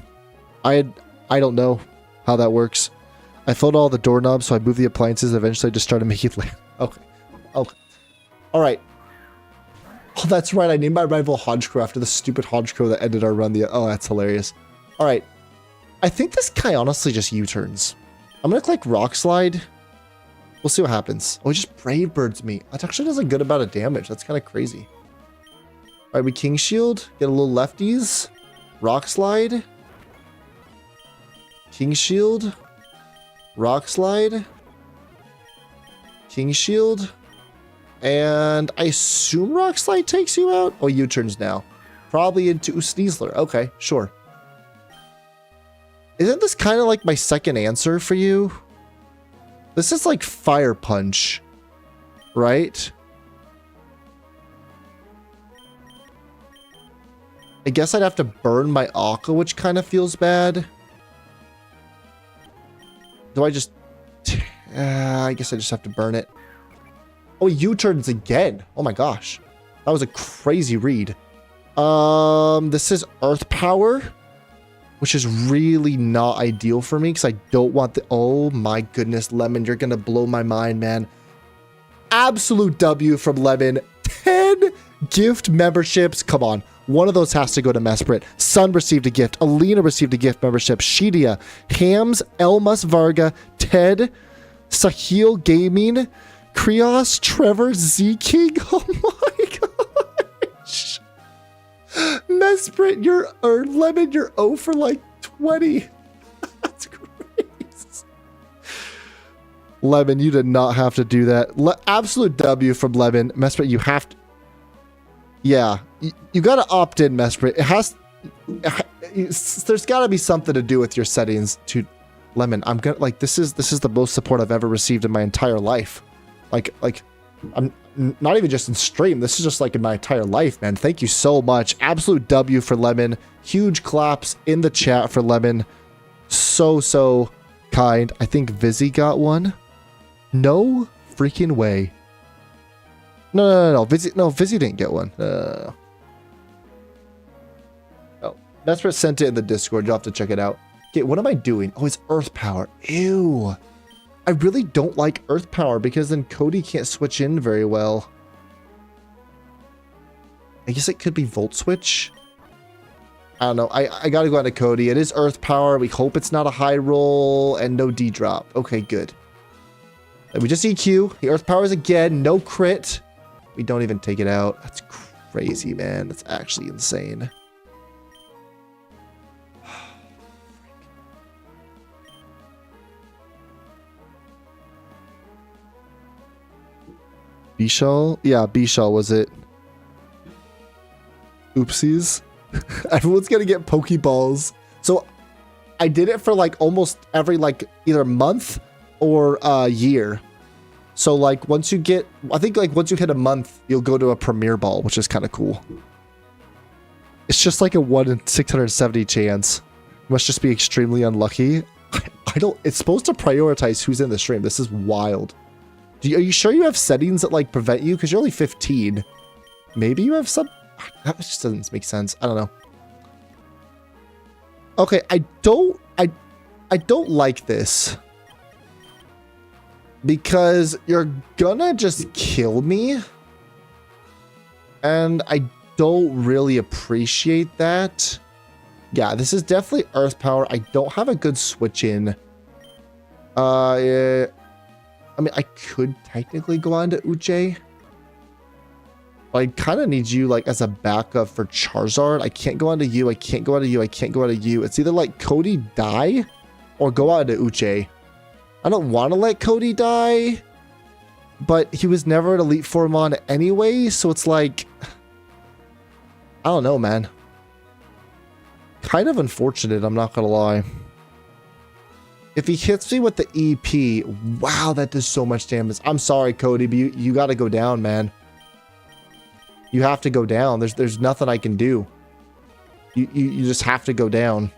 I don't know how that works. I filled all the doorknobs, so I moved the appliances. Eventually, I just started making land. Okay. All right. Oh, that's right. I named my rival Hodgecrow after the stupid Hodgecrow that ended our run. Oh, that's hilarious. All right. I think this guy honestly just U-turns. I'm going to click Rock Slide. We'll see what happens. Oh, he just Brave Birds me. That actually does a good amount of damage. That's kind of crazy. All right, we King Shield. Get a little lefties. Rock Slide. King Shield. Rock Slide. King Shield. And I assume Rock Slide takes you out. Oh, U-turns now. Probably into Sneasler. Okay, sure. Isn't this kind of like my second answer for you? This is like Fire Punch, right? I guess I'd have to burn my Aqua, which kind of feels bad. Do I just... I guess I just have to burn it. Oh, U-turns again. Oh my gosh. That was a crazy read. This is Earth Power, which is really not ideal for me because I don't want the... Oh my goodness, Lemon, you're going to blow my mind, man. Absolute W from Lemon. 10 gift memberships. Come on. One of those has to go to Mesprit. Sun received a gift. Alina received a gift membership. Shidia, Hams, Elmas Varga, Ted, Sahil Gaming, Krios, Trevor, Z-King. Oh my gosh. Mesprit, Lemon, you're 0 for like 20. That's crazy. Lemon, you did not have to do that. Absolute W from Lemon. Mesprit, you have to... Yeah, you got to opt in, Mesprit. It has... There's got to be something to do with your settings to... Lemon, I'm gonna... Like, this is the most support I've ever received in my entire life. Like, I'm not even just in stream. This is just like in my entire life, man. Thank you so much. Absolute W for Lemon. Huge claps in the chat for Lemon. So kind. I think Vizzy got one. No freaking way. No. Vizzy didn't get one. No. Oh, that's what sent it in the Discord. You'll have to check it out. Okay, what am I doing? Oh, it's Earth Power. Ew. I really don't like Earth Power because then Cody can't switch in very well. I guess it could be Volt Switch. I don't know. I gotta go on to Cody. It is Earth Power. We hope it's not a high roll and no D drop. Okay, good. We just EQ. The Earth Powers again. No crit. We don't even take it out. That's crazy, man. That's actually insane. Bishal? Yeah, Bishal was it. Oopsies. Everyone's gonna get Pokeballs. So I did it for like almost every like either month or year. So like once you get, I think like once you hit a month, you'll go to a Premier Ball, which is kind of cool. It's just like a 1 in 670 chance. You must just be extremely unlucky. I don't, it's supposed to prioritize who's in the stream. This is wild. Are you sure you have settings that like prevent you? Because you're only 15. Maybe you have some, that just doesn't make sense. I don't know. Okay, I don't like this. Because you're gonna just kill me. And I don't really appreciate that. Yeah, this is definitely Earth Power. I don't have a good switch in. I mean, I could technically go on to Uche. But I kind of need you like as a backup for Charizard. I can't go on to you. I can't go on to you. I can't go on to you. It's either like Cody die or go on to Uche. I don't want to let Cody die, but he was never an Elite Four on anyway, so it's like, I don't know, man. Kind of unfortunate, I'm not gonna lie. If he hits me with the EP, wow, that does so much damage. I'm sorry, Cody, but you gotta go down, man. You have to go down. There's nothing I can do. You just have to go down.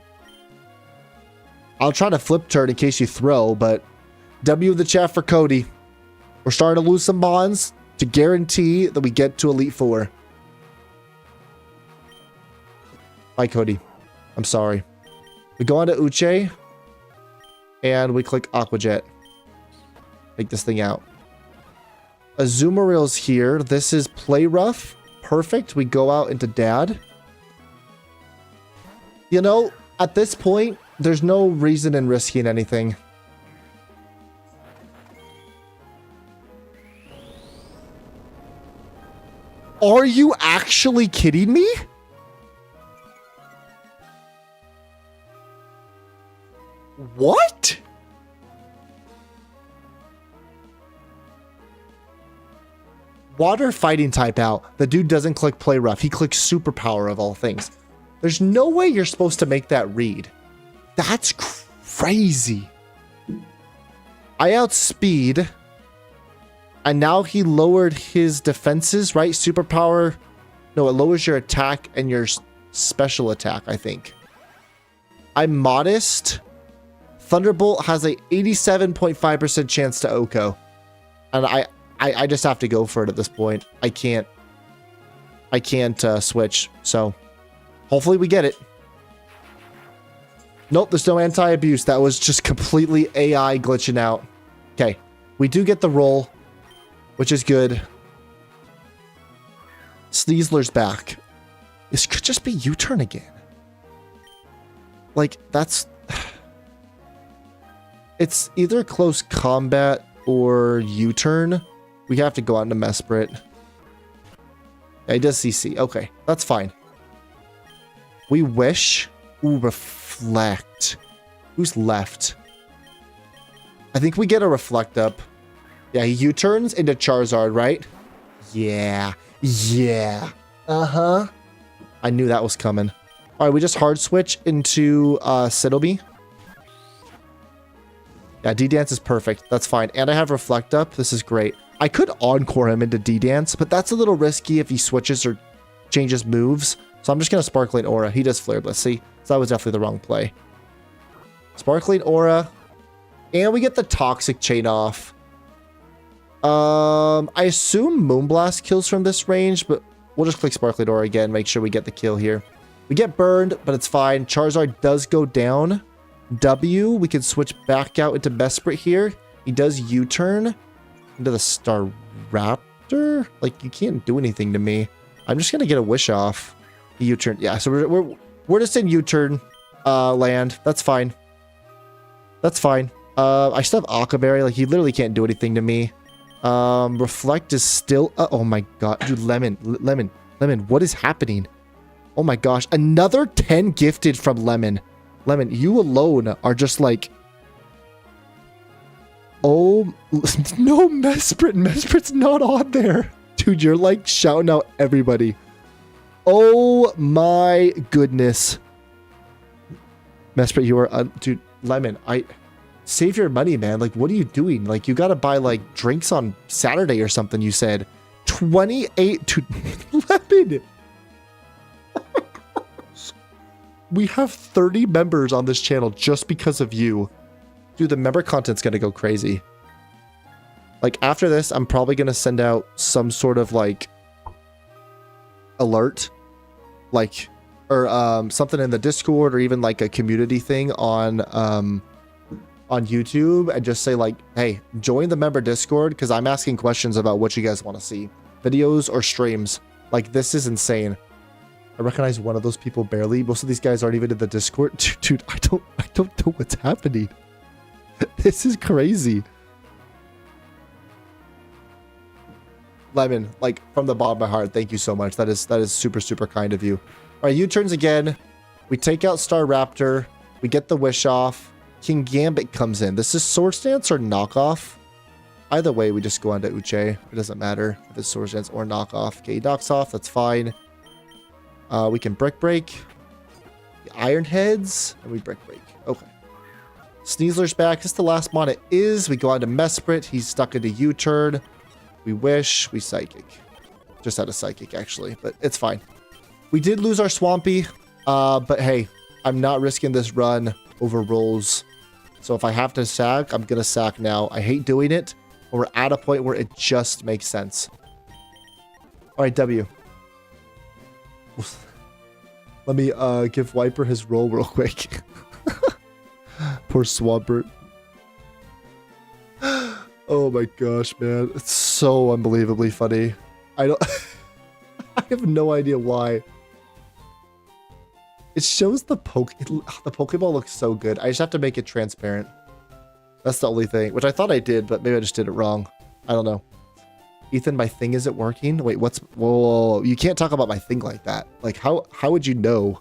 I'll try to flip turn in case you throw, but W the chat for Cody. We're starting to lose some bonds to guarantee that we get to Elite Four. Bye, Cody. I'm sorry. We go on to Uche, and we click Aqua Jet. Take this thing out. Azumaril's here. This is Play Rough. Perfect. We go out into Dad. You know, at this point, there's no reason in risking anything. Are you actually kidding me? What? Water fighting type out. The dude doesn't click Play Rough. He clicks Superpower of all things. There's no way you're supposed to make that read. That's crazy. I outspeed. And now he lowered his defenses, right? Superpower. No, it lowers your attack and your special attack, I think. I'm modest. Thunderbolt has a 87.5% chance to OHKO. And I just have to go for it at this point. I can't switch. So hopefully we get it. Nope, there's no anti-abuse. That was just completely AI glitching out. Okay, we do get the roll, which is good. Sneasler's back. This could just be U-turn again. Like, that's... It's either close combat or U-turn. We have to go on to Mesprit. Yeah, he does CC. Okay, that's fine. We wish. Ooh, reflect. Who's left? I think we get a reflect up. Yeah, he U-turns into Charizard, right? Yeah. Yeah. Uh-huh. I knew that was coming. All right, we just hard switch into Cittleby. Yeah, D-Dance is perfect. That's fine. And I have Reflect up. This is great. I could Encore him into D-Dance, but that's a little risky if he switches or changes moves. So I'm just going to Sparkling Aura. He does Flare Blitz. See? So that was definitely the wrong play. Sparkling Aura. And we get the Toxic Chain off. I assume Moonblast kills from this range, but we'll just click Sparkling Aura again. Make sure we get the kill here. We get burned, but it's fine. Charizard does go down. W, we can switch back out into Mesprit here. He does U-turn into the Staraptor. Like, you can't do anything to me. I'm just gonna get a Wish off. U-turn. Yeah, so we're just in U-turn land. That's fine. That's fine. I still have Aquaberry. Like, he literally can't do anything to me. Reflect is still... oh my god. Dude, Lemon. What is happening? Oh my gosh. Another 10 gifted from Lemon. Lemon, you alone are just like... Oh, no, Mesprit. Mesprit's not on there. Dude, you're like shouting out everybody. Oh my goodness. Mesprit, you are, dude, Lemon, save your money, man. Like, what are you doing? Like, you gotta buy, like, drinks on Saturday or something, you said. 28 to Lemon. We have 30 members on this channel just because of you. Dude, the member content's gonna go crazy. Like, after this, I'm probably gonna send out some sort of, like, alert. Like, or something in the Discord, or even, like, a community thing on YouTube, and just say, like, hey, join the member Discord, because I'm asking questions about what you guys want to see. Videos or streams. Like, this is insane. I recognize one of those people barely. Most of these guys aren't even in the Discord. Dude, I don't know what's happening. This is crazy. Lemon, like, from the bottom of my heart, thank you so much. That is super, super kind of you. All right, U-turns again. We take out Star Raptor. We get the wish off. King Gambit comes in. This is Sword Stance or knockoff. Either way, we just go on to Uche. It doesn't matter if it's Sword Stance or knockoff. Okay, he knocks off. That's fine. We can Brick Break. The Iron Heads. And we Brick Break. Okay. Sneasler's back. This is the last mon it is. We go on to Mesprit. He's stuck into U-turn. We wish. We Psychic. Just out of Psychic, actually. But it's fine. We did lose our Swampy. But hey, I'm not risking this run over rolls. So if I have to sack, I'm going to sack now. I hate doing it. But we're at a point where it just makes sense. All right, W. Let me give Wiper his roll real quick. Poor Swampert. Oh my gosh, man. It's so unbelievably funny. I have no idea why. It shows the Pokeball looks so good. I just have to make it transparent. That's the only thing, which I thought I did, but maybe I just did it wrong. I don't know. Ethan, my thing isn't working. Wait, what's... Whoa, you can't talk about my thing like that. Like, how would you know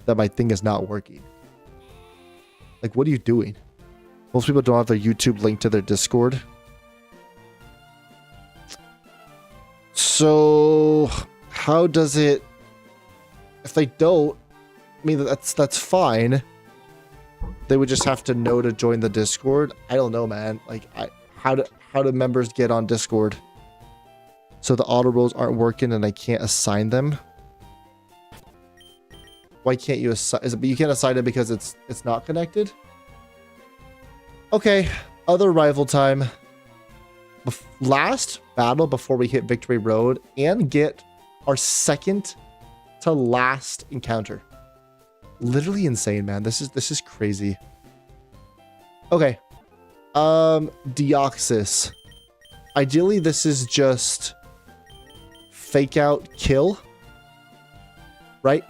that my thing is not working? Like, what are you doing? Most people don't have their YouTube linked to their Discord. So, how does it... If they don't, I mean, that's fine. They would just have to know to join the Discord. I don't know, man. Like, how do members get on Discord? So the auto rolls aren't working and I can't assign them. Why can't you assign? Is it, but you can't assign it because it's not connected? Okay, other rival time. Last battle before we hit Victory Road and get our second to last encounter. Literally insane, man. This is crazy. Okay. Deoxys. Ideally, this is just fake out kill. Right?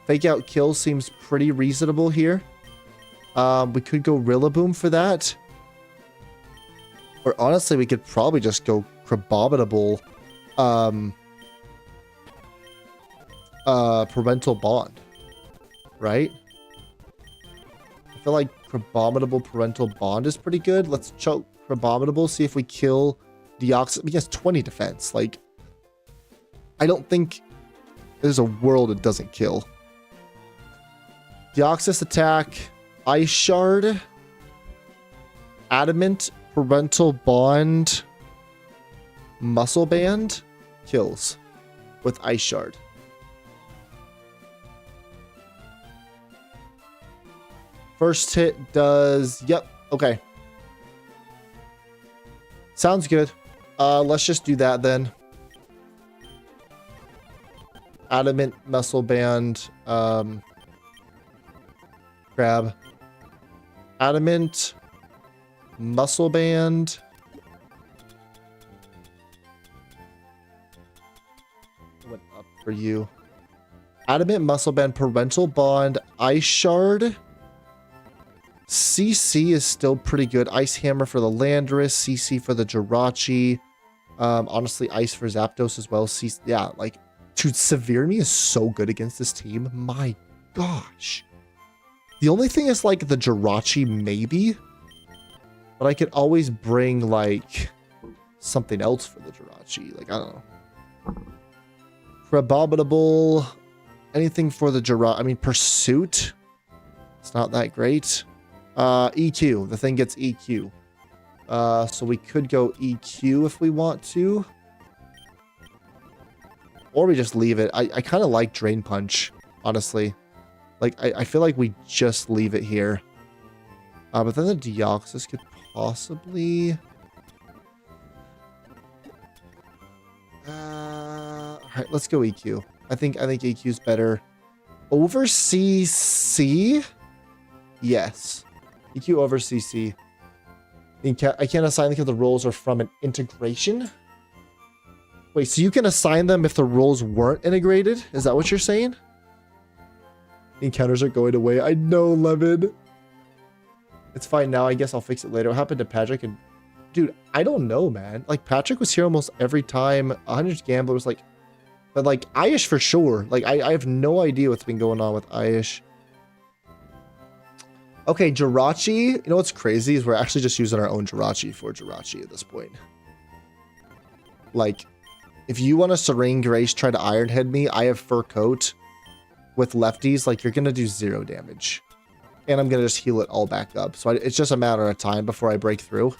Fake out kill seems pretty reasonable here. We could go Rillaboom for that. Or honestly, we could probably just go Crabominable Parental Bond. Right? I feel like Crabominable Parental Bond is pretty good. Let's choke Crabominable, see if we kill Deoxys. He has 20 defense. Like, I don't think there's a world it doesn't kill. Deoxys attack, Ice Shard, Adamant, Parental Bond, Muscle Band, kills with Ice Shard. First hit does, yep, okay. Sounds good. Let's just do that then. Adamant, Muscle Band, Crab. Adamant, Muscle Band. Went up for you. Adamant, Muscle Band, Parental Bond, Ice Shard. CC is still pretty good. Ice Hammer for the Landorus, CC for the Jirachi. Honestly, Ice for Zapdos as well. CC, yeah, like, dude, Severe Me is so good against this team. My gosh. The only thing is, like, the Jirachi, maybe. But I could always bring, like, something else for the Jirachi. Like, I don't know. Crabominable. anything for the Jirachi. I mean, Pursuit. It's not that great. EQ. The thing gets EQ. So we could go EQ if we want to. Or we just leave it. I kind of like Drain Punch, honestly. Like, I feel like we just leave it here. But then the Deoxys could possibly... Alright, let's go EQ. I think EQ is better. Over CC? Yes. EQ over CC. I can't assign them because the roles are from an integration? Wait, so you can assign them if the roles weren't integrated? Is that what you're saying? Encounters are going away. I know, Lemon. It's fine now. I guess I'll fix it later. What happened to Patrick? And dude, I don't know, man. Like, Patrick was here almost every time. 100 Gambler was like... But, like, Aish for sure. Like, I have no idea what's been going on with Aish. Okay, Jirachi. You know what's crazy is we're actually just using our own Jirachi for Jirachi at this point. Like, if you want to Serene Grace try to Iron Head me, I have Fur Coat with lefties. Like, you're going to do 0 damage. And I'm going to just heal it all back up. So it's just a matter of time before I break through.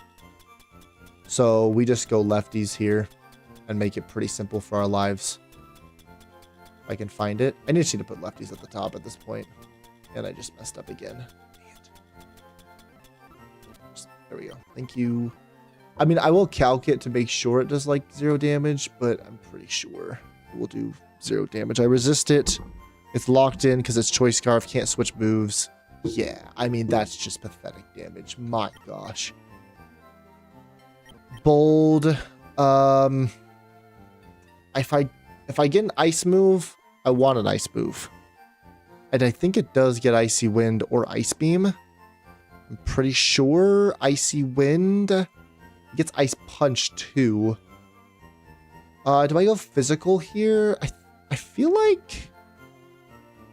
So we just go lefties here and make it pretty simple for our lives. If I can find it. I need to put lefties at the top at this point. And I just messed up again. There we go. Thank you. I mean, I will calc it to make sure it does like 0 damage, but I'm pretty sure it will do 0 damage. I resist it. It's locked in because it's Choice Scarf. Can't switch moves. Yeah, I mean, that's just pathetic damage. My gosh. Bold. If I get an ice move, I want an ice move. And I think it does get Icy Wind or Ice Beam. I'm pretty sure Icy Wind. It gets Ice Punch too. Do I go physical here? I feel like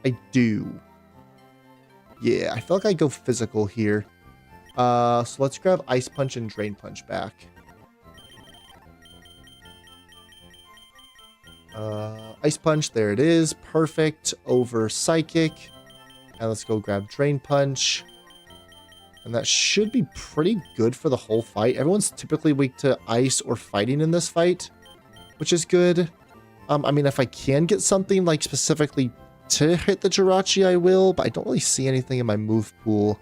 I do. Yeah, I feel like I go physical here. So let's grab Ice Punch and Drain Punch back. Ice Punch, there it is. Perfect. Over Psychic. And let's go grab Drain Punch. And that should be pretty good for the whole fight. Everyone's typically weak to ice or fighting in this fight, which is good. I mean, if I can get something like specifically to hit the Jirachi, I will, but I don't really see anything in my move pool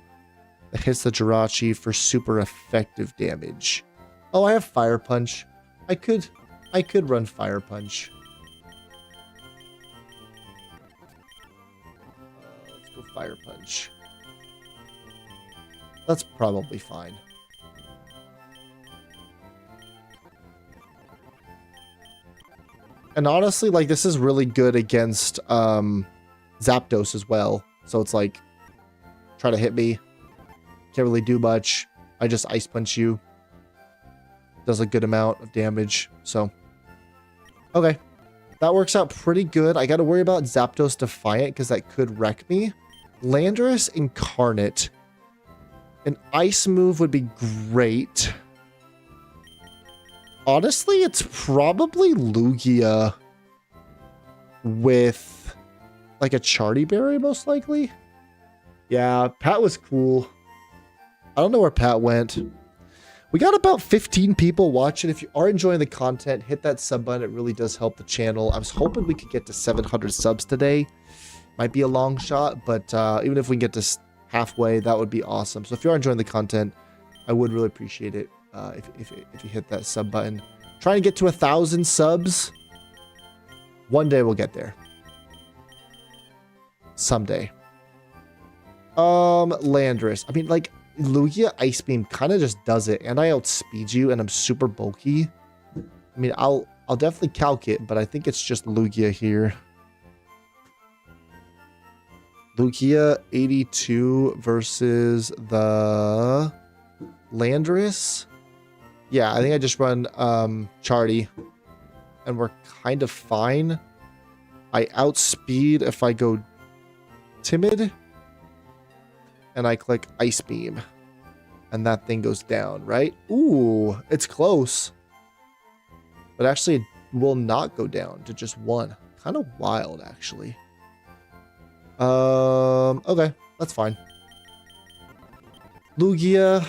that hits the Jirachi for super effective damage. Oh, I have Fire Punch. I could run Fire Punch. Let's go Fire Punch. That's probably fine. And honestly, like, this is really good against Zapdos as well. So it's like, try to hit me. Can't really do much. I just Ice Punch you. Does a good amount of damage. So, okay. That works out pretty good. I got to worry about Zapdos Defiant because that could wreck me. Landorus Incarnate. An ice move would be great. Honestly, it's probably Lugia with like a Charty Berry, most likely. Yeah, Pat was cool. I don't know where Pat went. We got about 15 people watching. If you are enjoying the content, hit that sub button. It really does help the channel. I was hoping we could get to 700 subs today. Might be a long shot, but even if we can get to halfway, that would be awesome. So if you are enjoying the content, I would really appreciate it if you hit that sub button. Trying to get to 1,000 subs. One day we'll get there. Someday. Landorus. I mean, like, Lugia Ice Beam kind of just does it, and I outspeed you, and I'm super bulky. I mean, I'll definitely calc it, but I think it's just Lugia here. Lugia 82 versus the Landorus. Yeah, I think I just run Charty, and we're kind of fine. I outspeed if I go Timid, and I click Ice Beam, and that thing goes down, right? Ooh, it's close. But actually, it will not go down to just 1. Kind of wild, actually. Okay, that's fine. Lugia.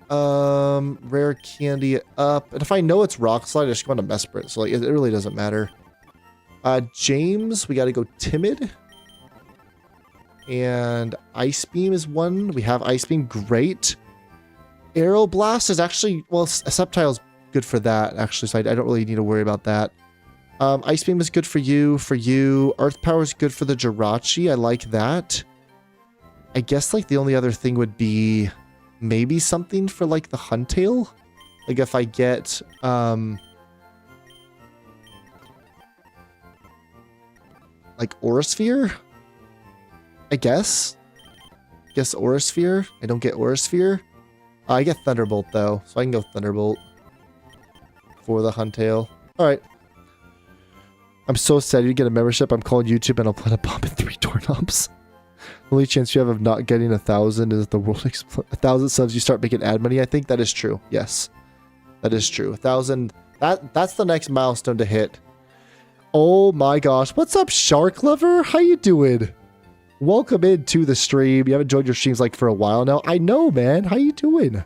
Rare candy up. And if I know it's Rock Slide, I just go on to Mesprit. So like, it really doesn't matter. James, we got to go Timid. And Ice Beam is one. We have Ice Beam. Great. Aero Blast is actually, well, Sceptile's good for that, actually. So I don't really need to worry about that. Ice Beam is good for you. Earth Power is good for the Jirachi. I like that. I guess like the only other thing would be maybe something for like the Huntail. Like if I get like Aurasphere. I guess Aurasphere. I don't get Aurasphere. I get Thunderbolt though, so I can go Thunderbolt for the Huntail. All right. I'm so excited to get a membership. I'm calling YouTube and I'll plant a bomb in 3 doorknobs. The only chance you have of not getting 1,000 is if the world explodes. 1,000 subs, you start making ad money. I think that is true. Yes, that is true. 1,000. That's the next milestone to hit. Oh my gosh! What's up, Shark Lover? How you doing? Welcome into the stream. You haven't joined your streams like for a while now. I know, man. How you doing?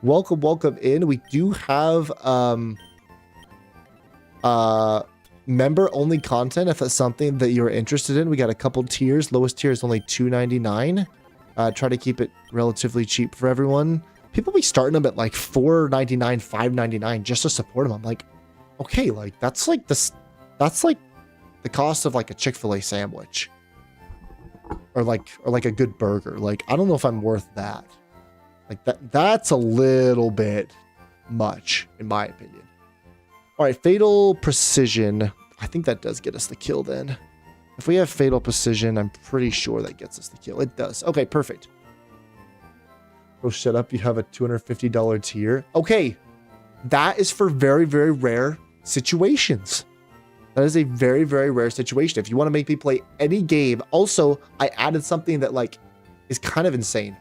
Welcome in. We do have member only content if it's something that you're interested in. We got a couple tiers. Lowest tier is only $2.99. Try to keep it relatively cheap for everyone. People be starting them at like $4.99, $5.99 just to support them. I'm like, okay, like that's like this. That's like the cost of like a Chick-fil-A sandwich, or like a good burger. Like I don't know if I'm worth that. Like that's a little bit much in my opinion. All right, Fatal Precision. I think that does get us the kill then. If we have Fatal Precision, I'm pretty sure that gets us the kill. It does. Okay, perfect. Oh, shut up. You have a $250 tier. Okay, that is for very, very rare situations. That is a very, very rare situation. If you want to make me play any game. Also, I added something that like is kind of insane.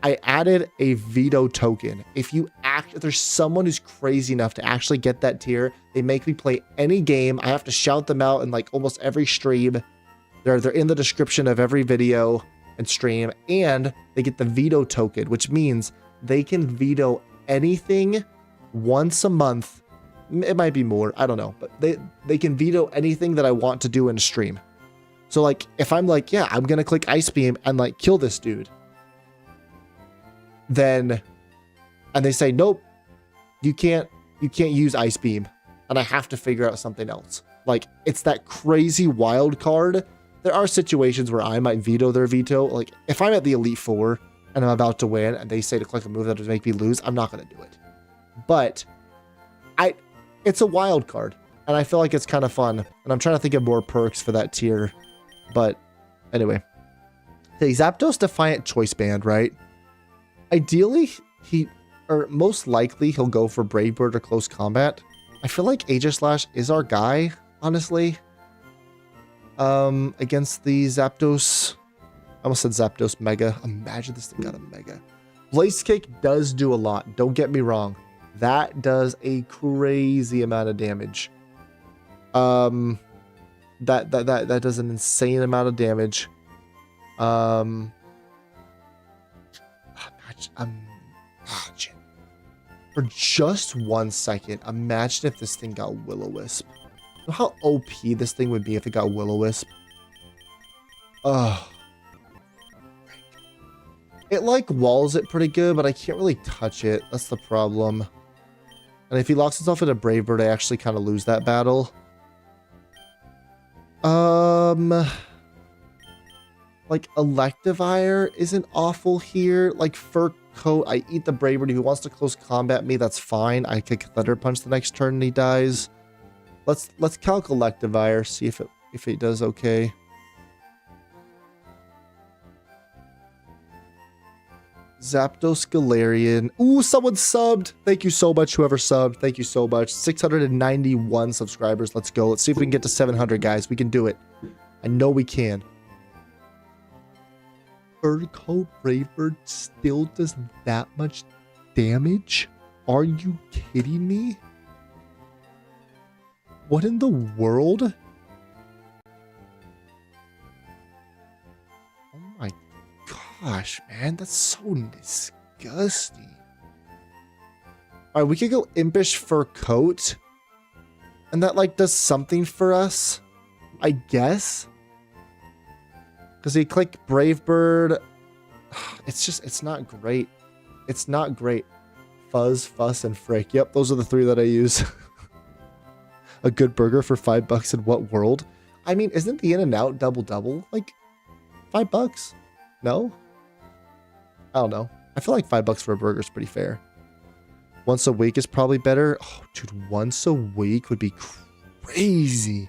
I added a veto token. If there's someone who's crazy enough to actually get that tier, they make me play any game. I have to shout them out in like almost every stream. They're in the description of every video and stream, and they get the veto token, which means they can veto anything once a month. It might be more, I don't know, but they can veto anything that I want to do in a stream. So like if I'm like, yeah, I'm gonna click Ice Beam and like kill this dude, then, and they say, nope, you can't use Ice Beam, and I have to figure out something else. Like, it's that crazy wild card. There are situations where I might veto their veto. Like, if I'm at the Elite Four and I'm about to win, and they say to click a move that would make me lose, I'm not going to do it. But, it's a wild card, and I feel like it's kind of fun, and I'm trying to think of more perks for that tier. But, anyway. The Zapdos Defiant Choice Band, right? Ideally, most likely he'll go for Brave Bird or Close Combat. I feel like Aegislash is our guy, honestly. Against the Zapdos. I almost said Zapdos Mega. Imagine this thing got a Mega. Blaze Kick does do a lot. Don't get me wrong. That does a crazy amount of damage. That does an insane amount of damage. Imagine. For just 1 second, imagine if this thing got Will-O-Wisp. You know how OP this thing would be if it got Will-O-Wisp? It like walls it pretty good, but I can't really touch it. That's the problem. And if he locks himself into Brave Bird, I actually kind of lose that battle. Like Electivire isn't awful here. Like Fur Coat, I eat the Brave Bird. If he wants to close combat me, that's fine. I kick Thunder Punch the next turn and he dies. Let's calc Electivire, see if it does okay. Zapdos Galarian. Ooh, someone subbed. Thank you so much, whoever subbed. Thank you so much. 691 subscribers. Let's go. Let's see if we can get to 700, guys. We can do it. I know we can. Urko Brave Bird still does that much damage? Are you kidding me? What in the world? gosh, man, that's so disgusting. All right, we could go Impish Fur Coat. And that, like, does something for us, I guess. Because you click Brave Bird. It's not great. It's not great. Fuzz, Fuss, and Frick. Yep, those are the 3 that I use. A good burger for $5 in what world? I mean, isn't the In-N-Out double like $5? No? I don't know. I feel like $5 for a burger is pretty fair. Once a week is probably better. Oh, dude, once a week would be crazy.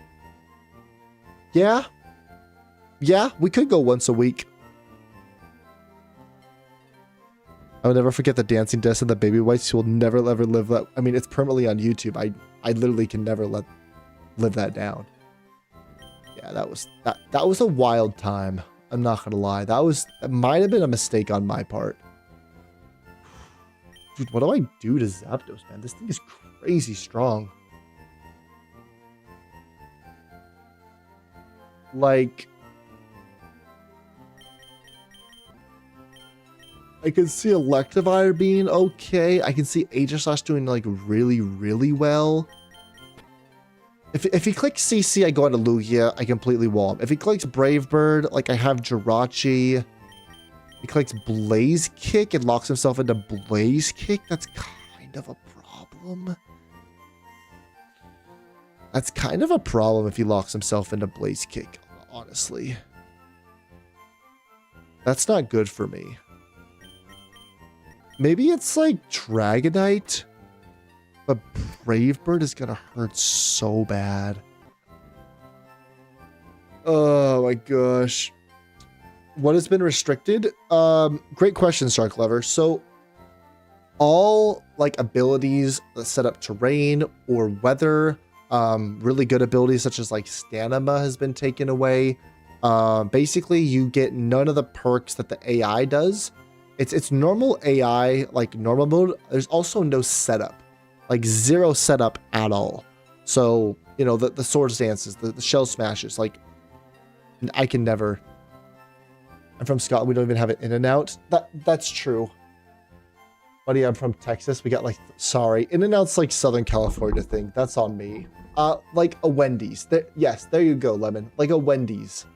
Yeah. Yeah, we could go once a week. I will never forget the dancing desk and the baby wipes. You will never ever live that. I mean, it's permanently on YouTube. I literally can never live that down. Yeah, that was a wild time. I'm not gonna lie. That might have been a mistake on my part. Dude, what do I do to Zapdos, man? This thing is crazy strong. Like, I can see Electivire being okay. I can see Aegislash doing, like, really, really well. If he clicks CC, I go into Lugia. I completely wall him. If he clicks Brave Bird, like, I have Jirachi. He clicks Blaze Kick and locks himself into Blaze Kick. That's kind of a problem. That's kind of a problem if he locks himself into Blaze Kick, honestly. That's not good for me. Maybe it's like Dragonite, but Brave Bird is going to hurt so bad. Oh my gosh. What has been restricted? Great question, Shark Lover. So all like abilities that set up terrain or weather, really good abilities such as like Stamina has been taken away. Basically you get none of the perks that the AI does. It's normal AI, like normal mode. There's also no setup, like 0 setup at all. So, you know, the swords dances, the shell smashes, like I can never. I'm from Scotland. We don't even have it In-N-Out. That's true. Buddy, I'm from Texas. We got like, sorry. In-N-Out's like Southern California thing. That's on me. Like a Wendy's. Yes, there you go, Lemon. Like a Wendy's.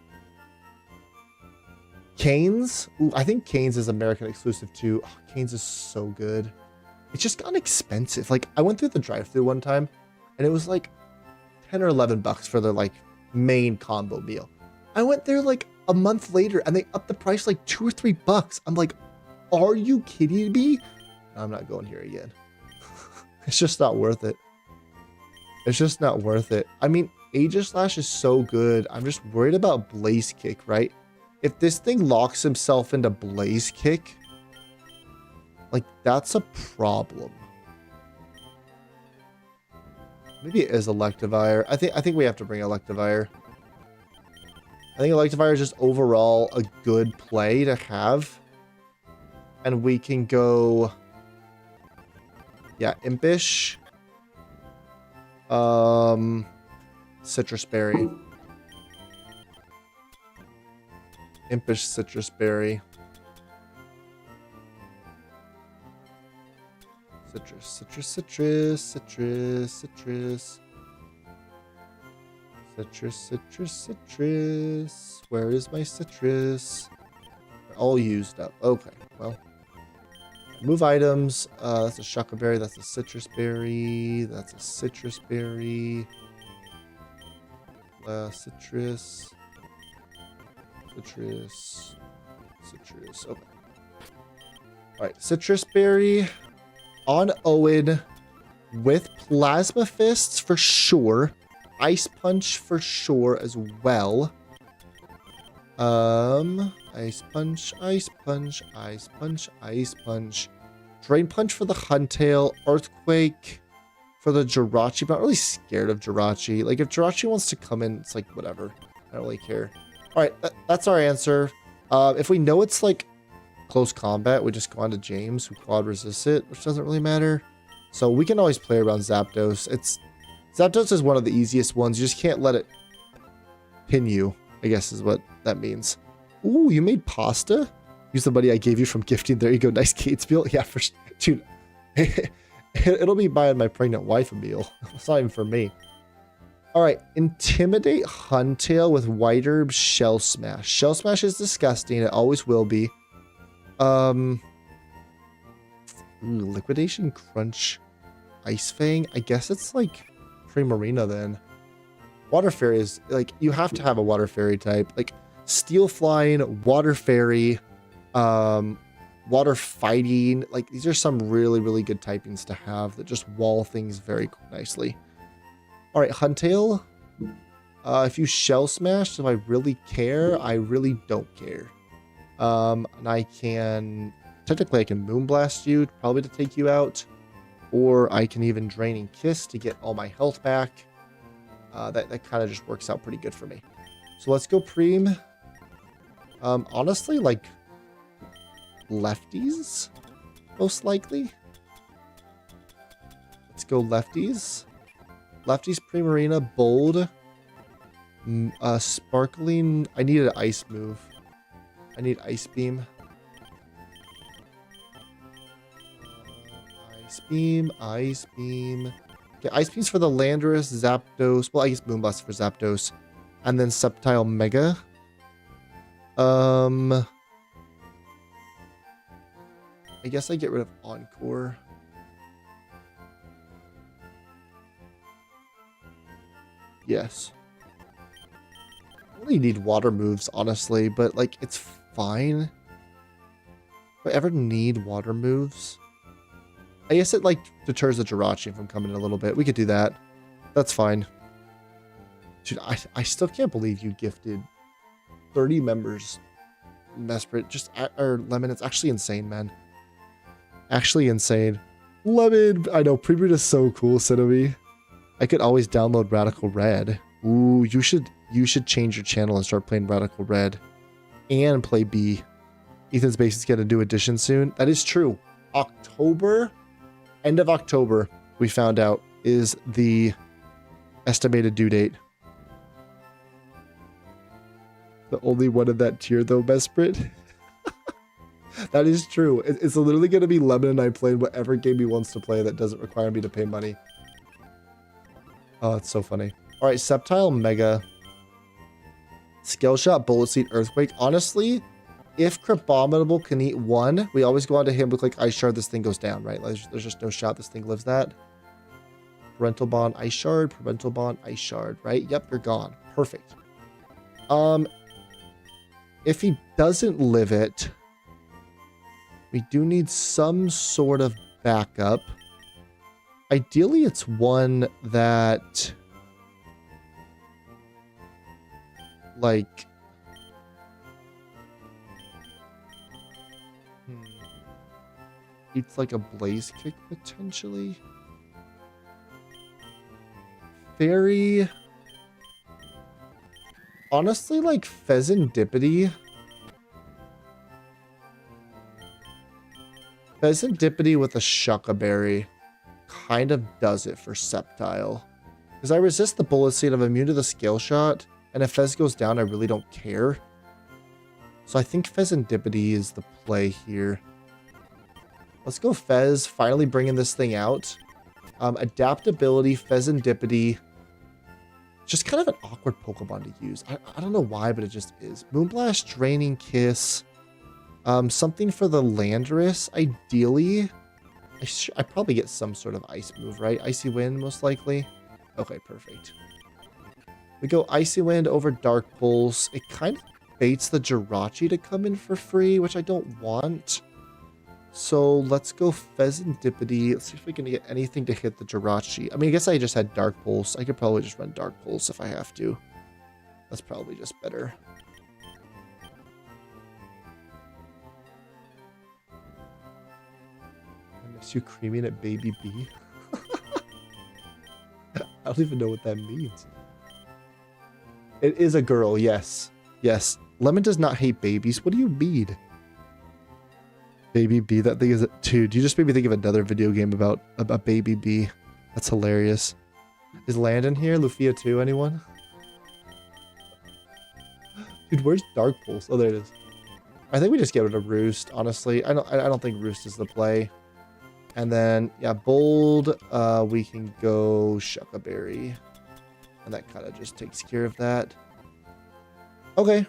Cane's? Ooh, I think Cane's is American exclusive too. Oh, Cane's is so good. It's just gotten expensive. Like I went through the drive-thru one time and it was like 10 or 11 bucks for their like main combo meal. I went there like a month later and they upped the price like $2 or $3. I'm like, are you kidding me? I'm not going here again. It's just not worth it. It's just not worth it. I mean, Aegislash is so good. I'm just worried about Blaze Kick, right? If this thing locks himself into Blaze Kick, like that's a problem. Maybe it is Electivire. I think we have to bring Electivire. I think Electivire is just overall a good play to have. And we can go... Yeah, Impish. Citrus Berry. Impish Citrus Berry. Citrus, citrus, citrus, citrus, citrus. Citrus, citrus, citrus. Where is my citrus? They're all used up. Okay, well. Move items. That's a Shucka Berry. That's a Citrus Berry. That's a Citrus Berry. Citrus. Citrus. Citrus. Okay. Alright, Citrus Berry on Owen with Plasma Fists for sure. Ice Punch for sure as well. Ice Punch, Ice Punch, Ice Punch, Ice Punch. Drain Punch for the Huntail. Earthquake for the Jirachi. But I'm not really scared of Jirachi. Like, if Jirachi wants to come in, it's like, whatever. I don't really care. Alright, that's our answer. If we know it's, like, close combat, we just go on to James, who quad resists it, which doesn't really matter. So we can always play around Zapdos. Zapdos is one of the easiest ones. You just can't let it pin you, I guess is what that means. Ooh, you made pasta? Use the money I gave you from gifting. There you go. Nice Kate's meal. Yeah, dude. It'll be buying my pregnant wife a meal. It's not even for me. All right. Intimidate Huntail with White Herb Shell Smash. Shell Smash is disgusting. It always will be. Liquidation Crunch Ice Fang. I guess it's like Primarina then. Water Fairy is like, you have to have a Water Fairy type. Like Steel Flying, Water Fairy, Water Fighting. Like these are some really, really good typings to have that just wall things very nicely. All right, Huntail. If you Shell Smash, do I really care? I really don't care. And I can... Technically, I can Moonblast you, probably to take you out. Or I can even Draining Kiss to get all my health back. That kind of just works out pretty good for me. So let's go Preem. Honestly, like... lefties? Most likely. Let's go lefties. Lefties, Primarina, Bold. Sparkling. I need an Ice move. I need Ice Beam. Ice Beam, Ice Beam. Okay, Ice Beam's for the Landorus, Zapdos. Well, I guess Moonblast for Zapdos. And then Sceptile Mega. I guess I get rid of Encore. Yes. I really need water moves, honestly, but like it's fine. If I ever need water moves, I guess it like deters the Jirachi from coming in a little bit. We could do that. That's fine. Dude, I still can't believe you gifted 30 members Mesprit, or Lemon. It's actually insane, man. Actually insane. Lemon, I know, Pre-Breed is so cool, Cinnamon. I could always download Radical Red. Ooh, you should change your channel and start playing Radical Red. And play B. Ethan's Basics get a new edition soon. That is true. October, end of October, we found out, is the estimated due date. The only one in that tier, though, Mesprit. That is true. It's literally going to be Lemon and I playing whatever game he wants to play that doesn't require me to pay money. Oh, it's so funny. All right, Sceptile Mega. Scale Shot, Bullet Seed, Earthquake. Honestly, if Crabominable can eat one, we always go on to him with like Ice Shard. This thing goes down, right? Like, there's just no shot this thing lives that. Parental Bond, Ice Shard. Parental Bond, Ice Shard, right? Yep, you're gone. Perfect. If he doesn't live it, we do need some sort of backup. Ideally, it's one that, like, it's like a Blaze Kick, potentially. Fairy. Honestly, like, Pheasantipity. Pheasantipity with a Shuckaberry kind of does it for Sceptile. Because I resist the Bullet Seed, I'm immune to the Scale Shot, and if Fez goes down, I really don't care. So I think Pheasantipity is the play here. Let's go Fez, finally bringing this thing out. Adaptability, Pheasantipity. Just kind of an awkward Pokemon to use. I don't know why, but it just is. Moonblast, Draining Kiss. Something for the Landorus, ideally. I probably get some sort of ice move, right? Icy Wind, most likely. Okay, perfect. We go Icy Wind over Dark Pulse. It kind of baits the Jirachi to come in for free, which I don't want. So let's go Pheasantipity. Let's see if we can get anything to hit the Jirachi. I mean, I guess I just had Dark Pulse. I could probably just run Dark Pulse if I have to. That's probably just better. You creaming at Baby B? I don't even know what that means. It is a girl, yes. Yes. Lemon does not hate babies. What do you mean? Baby B, that thing is... Dude, you just made me think of another video game about a Baby B. That's hilarious. Is Landon here? Lufia 2, anyone? Dude, where's Dark Pulse? Oh, there it is. I think we just get rid of Roost, honestly. I don't think Roost is the play. And then, yeah, Bold, we can go Shuckaberry. And that kind of just takes care of that. Okay.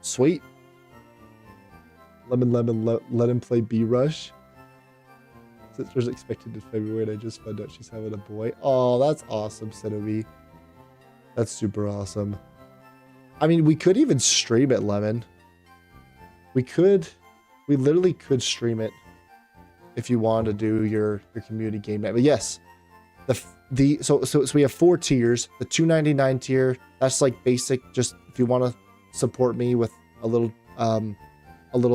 Sweet. Let him play B-Rush. Sister's expected in February, and I just found out she's having a boy. Oh, that's awesome, Cinnamon. That's super awesome. I mean, we could even stream it, Lemon. We literally could stream it if you wanted to do your community game night. But yes, so we have 4 tiers. The $2.99 tier, that's like basic. Just if you want to support me with a little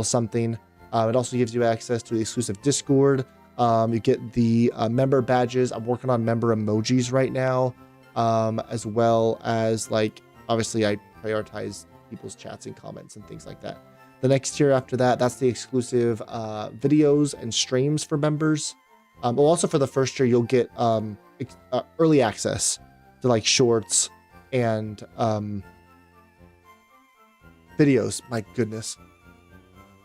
something. It also gives you access to the exclusive Discord. You get the member badges. I'm working on member emojis right now, as well as, like, obviously I prioritize people's chats and comments and things like that. The next tier after that, that's the exclusive videos and streams for members. Well, also for the first tier, you'll get early access to, like, shorts and videos. My goodness.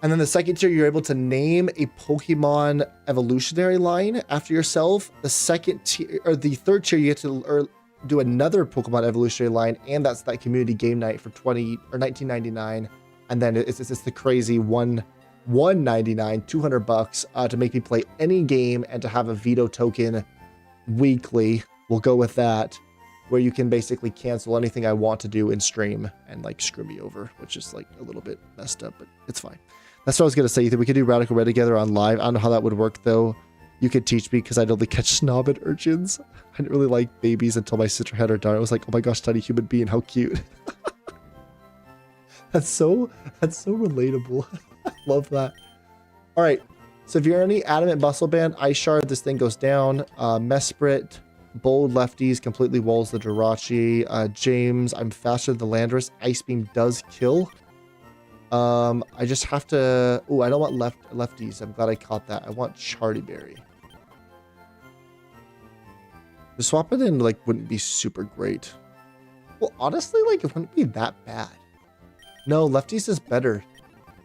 And then the second tier, you're able to name a Pokemon evolutionary line after yourself. The second tier, or the third tier, you get to do another Pokemon evolutionary line, and that's that community game night for $19.99. And then it's the crazy $199, $200 to make me play any game and to have a veto token weekly. We'll go with that, where you can basically cancel anything I want to do in stream and, like, screw me over, which is, like, a little bit messed up, but it's fine. That's what I was going to say. You think we could do Radical Red together on live? I don't know how that would work, though. You could teach me, because I'd only catch snobbed urchins. I didn't really like babies until my sister had her daughter. I was like, oh my gosh, tiny human being, how cute. That's so relatable. I love that. All right. So if you're any Adamant Muscle Band, Ice Shard, this thing goes down. Mesprit, Bold Lefties, completely walls the Jirachi. James, I'm faster than the Landorus. Ice Beam does kill. I just have to... Oh, I don't want lefties. I'm glad I caught that. I want Chartyberry. The swap it in, like, wouldn't be super great. Well, honestly, like, it wouldn't be that bad. No, lefties is better.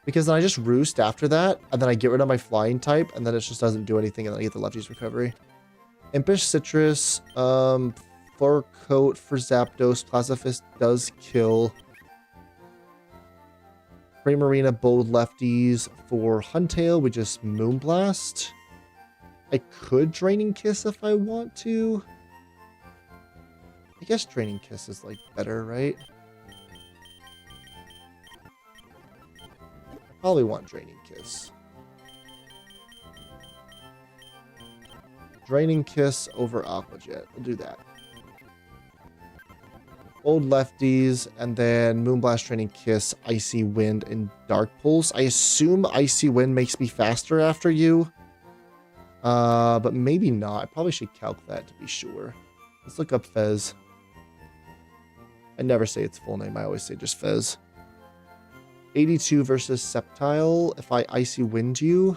Because then I just roost after that, and then I get rid of my flying type, and then it just doesn't do anything, and then I get the lefties recovery. Impish Citrus, Fur Coat for Zapdos. Plasmafist does kill. Primarina Bold Lefties for Huntail. We just Moonblast. I could Draining Kiss if I want to. I guess Draining Kiss is, like, better, right? I probably want Draining Kiss. Draining Kiss over Aqua Jet. We'll do that. Old Lefties, and then Moonblast, Draining Kiss, Icy Wind, and Dark Pulse. I assume Icy Wind makes me faster after you. But maybe not. I probably should calc that to be sure. Let's look up Fez. I never say its full name. I always say just Fez. 82 versus Sceptile. If I Icy Wind you...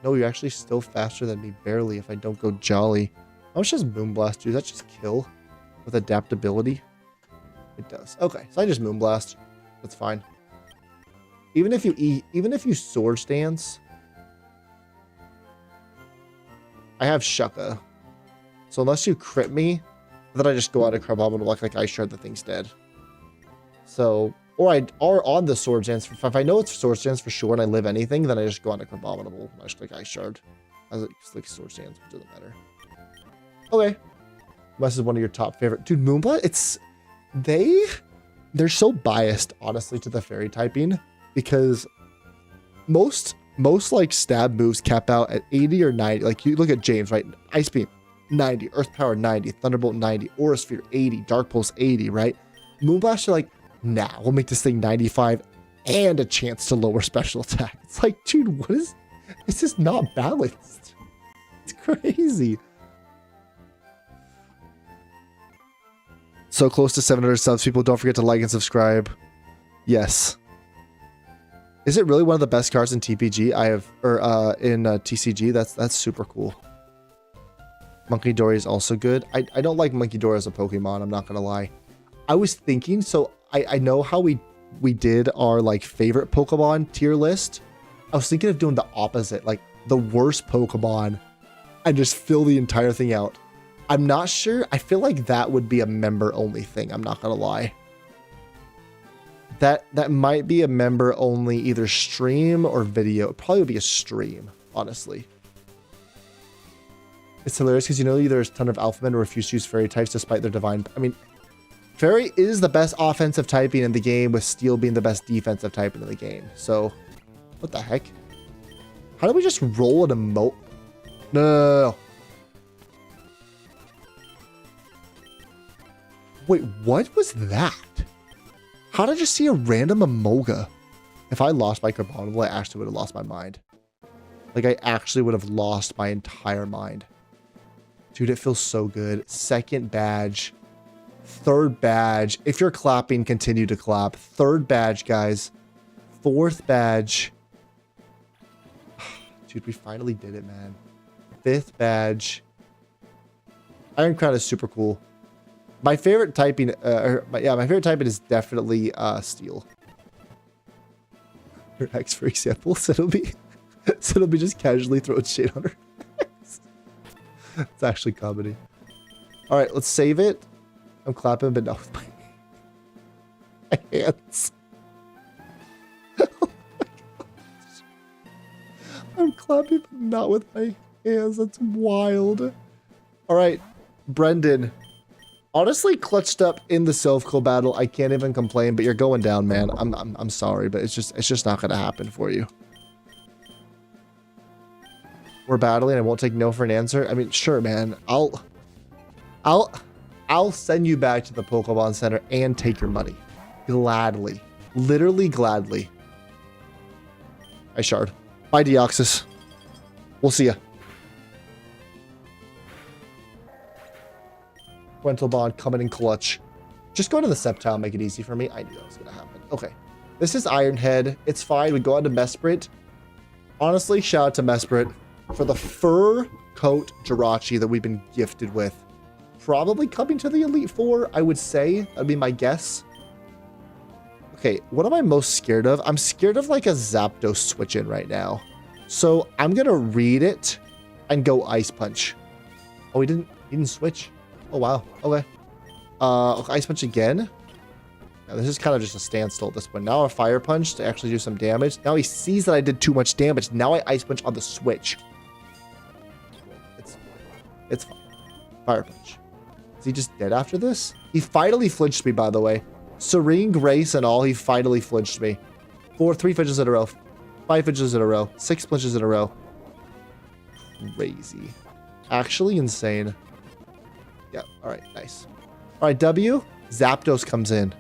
No, you're actually still faster than me, barely, if I don't go Jolly. How much does Moonblast do? Does that just kill with adaptability? It does. Okay, so I just Moonblast. That's fine. Even if you Swords Dance, I have Shucka. So unless you crit me, then I just go out of Crabominable like Ice Shard, the thing's dead. So, or on the Swords Dance, if I know it's Swords Dance for sure and I live anything, then I just go on to Crabominable. I just click Ice Shard. I like Swords Dance, but it doesn't matter. Okay. Unless it's one of your top favorite. Dude, Moonblast, they're so biased, honestly, to the fairy typing, because most like stab moves cap out at 80 or 90. Like, you look at James, right? Ice Beam 90, Earth Power 90, Thunderbolt 90, Aura Sphere 80, Dark Pulse 80, right? Moonblast are like, nah, we'll make this thing 95 and a chance to lower special attack. It's like, dude, what is this? Is not balanced. It's crazy. So close to 700 subs. People, don't forget to like and subscribe. Yes. Is it really one of the best cards in TPG? In TCG? That's super cool. Monkey Dory is also good. I don't like Monkey Dory as a Pokemon. I'm not gonna lie. I was thinking, so I know how we did our like favorite Pokemon tier list. I was thinking of doing the opposite, like the worst Pokemon, and just fill the entire thing out. I'm not sure. I feel like that would be a member only thing. I'm not gonna lie. That might be a member only either stream or video. It probably would be a stream, honestly. It's hilarious because you know there's a ton of alpha men who refuse to use fairy types despite their divine. I mean, fairy is the best offensive typing in the game, with steel being the best defensive typing in the game. So, what the heck? How do we just roll an emote? No. Wait, what was that? How did I just see a random Amoga? If I lost my Carbonable, I actually would have lost my mind. Like, I actually would have lost my entire mind. Dude, it feels so good. Second badge. Third badge. If you're clapping, continue to clap. Third badge, guys. Fourth badge. Dude, we finally did it, man. Fifth badge. Iron Crown is super cool. My favorite typing, my favorite typing is definitely steel. Her ex, for example, so it'll be just casually throwing shade on her. It's actually comedy. All right, let's save it. I'm clapping, but not with my hands. Oh my gosh. I'm clapping, but not with my hands. That's wild. All right, Brendan. Honestly, clutched up in the self-kill battle. I can't even complain, but you're going down, man. I'm sorry, but it's just not gonna happen for you. We're battling. I won't take no for an answer. I mean, sure, man. I'll send you back to the Pokemon Center and take your money. Gladly. Literally gladly. Hi, Shard. Bye, Deoxys. We'll see ya. Parental Bond coming in clutch. Just go to the Sceptile, make it easy for me. I knew that was going to happen. Okay. This is Ironhead. It's fine. We go on to Mesprit. Honestly, shout out to Mesprit for the fur coat Jirachi that we've been gifted with. Probably coming to the Elite Four, I would say. That'd be my guess. Okay, what am I most scared of? I'm scared of like a Zapdos switch in right now. So I'm going to read it and go Ice Punch. Oh, he didn't switch. Oh, wow. Okay. Ice Punch again. Now, this is kind of just a standstill at this point. Now a Fire Punch to actually do some damage. Now he sees that I did too much damage. Now I Ice Punch on the switch. It's fine. Fire Punch. Is he just dead after this? He finally flinched me, by the way. Serene Grace and all, he finally flinched me. 3 flinches in a row. 5 flinches in a row. 6 flinches in a row. Crazy. Actually insane. Yeah, alright, nice. Alright, W. Zapdos comes in.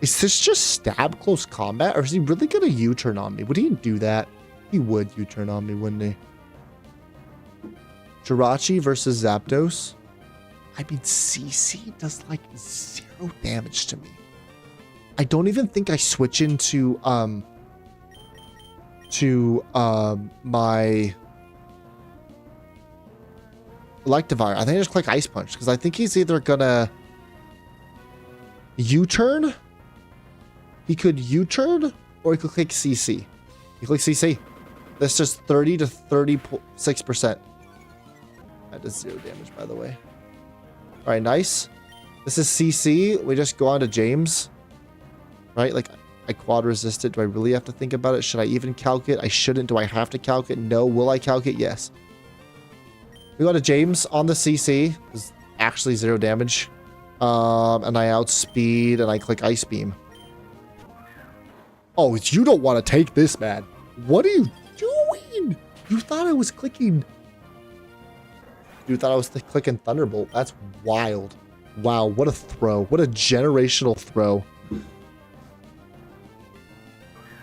Is this just stab close combat? Or is he really gonna U-turn on me? Would he do that? He would U-turn on me, wouldn't he? Jirachi versus Zapdos. I mean, CC does like 0 damage to me. I don't even think I switch into my Electivire. I think I just click Ice Punch because I think he's either gonna U-turn. He could U-turn or he could click CC. He click CC. That's just 30 to 36%. That does 0 damage, by the way. All right, nice. This is CC. We just go on to James. Right? Like, I quad resist it. Do I really have to think about it? Should I even calc it? I shouldn't. Do I have to calc it? No. Will I calc it? Yes. We go to James on the CC. It's actually 0 damage. And I outspeed and I click Ice Beam. Oh, you don't want to take this, man. What are you doing? You thought I was clicking... You thought I was clicking Thunderbolt. That's wild. Wow, what a throw. What a generational throw.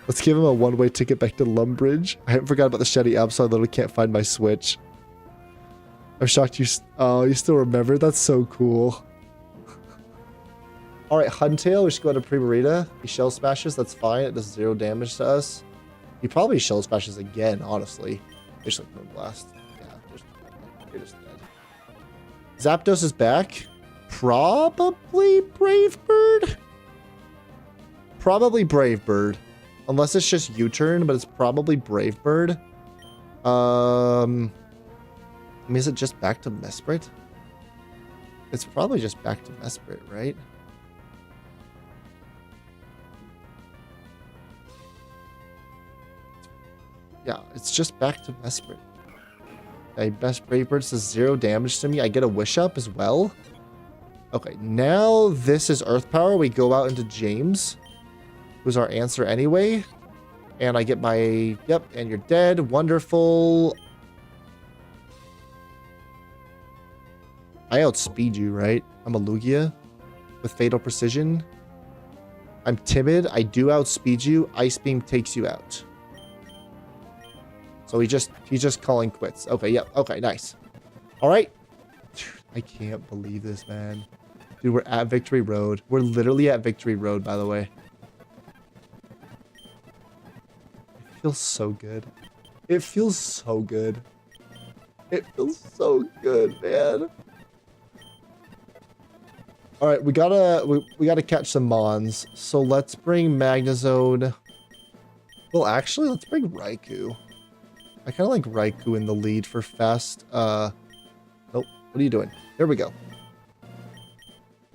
Let's give him a one-way ticket back to Lumbridge. I haven't forgot about the Shetty app, so I literally can't find my Switch. I'm shocked you... Oh, you still remember? That's so cool. Alright, Huntail, we should go to Primarina. He Shell Smashes, that's fine. It does 0 damage to us. He probably Shell Smashes again, honestly. Just like Moonblast. Yeah, you're just dead. Zapdos is back. Probably Brave Bird? probably Brave Bird. Unless it's just U-turn, but it's probably Brave Bird. I mean, is it just back to Mesprit? It's probably just back to Mesprit, right? Yeah, it's just back to Mesprit. Okay, best Brave Bird does 0 damage to me. I get a Wish Up as well. Okay, now this is Earth Power. We go out into James, who's our answer anyway. And I get my... Yep, and you're dead. Wonderful. I outspeed you, right? I'm a Lugia with Fatal Precision. I'm timid. I do outspeed you. Ice Beam takes you out. So he's just calling quits. Okay, yep. Okay, nice. All right. Dude, I can't believe this, man. Dude, we're at Victory Road. We're literally at Victory Road, by the way. It feels so good. It feels so good. It feels so good, man. All right, we gotta catch some Mons. So let's bring Magnezone. Well, actually, let's bring Raikou. I kind of like Raikou in the lead for fast. Nope. What are you doing? There we go.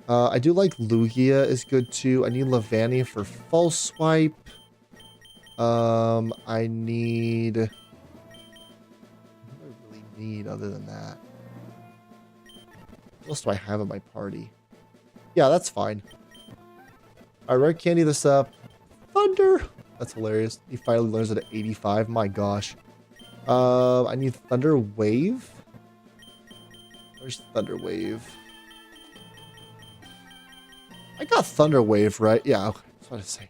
I do like Lugia is good too. I need Levani for False Swipe. I need... What do I really need other than that? What else do I have in my party? Yeah, that's fine. Alright, Red Candy this up. Thunder! That's hilarious. He finally learns it at 85. My gosh. I need Thunder Wave. Where's Thunder Wave? I got Thunder Wave, right? Yeah, okay. That's what I say.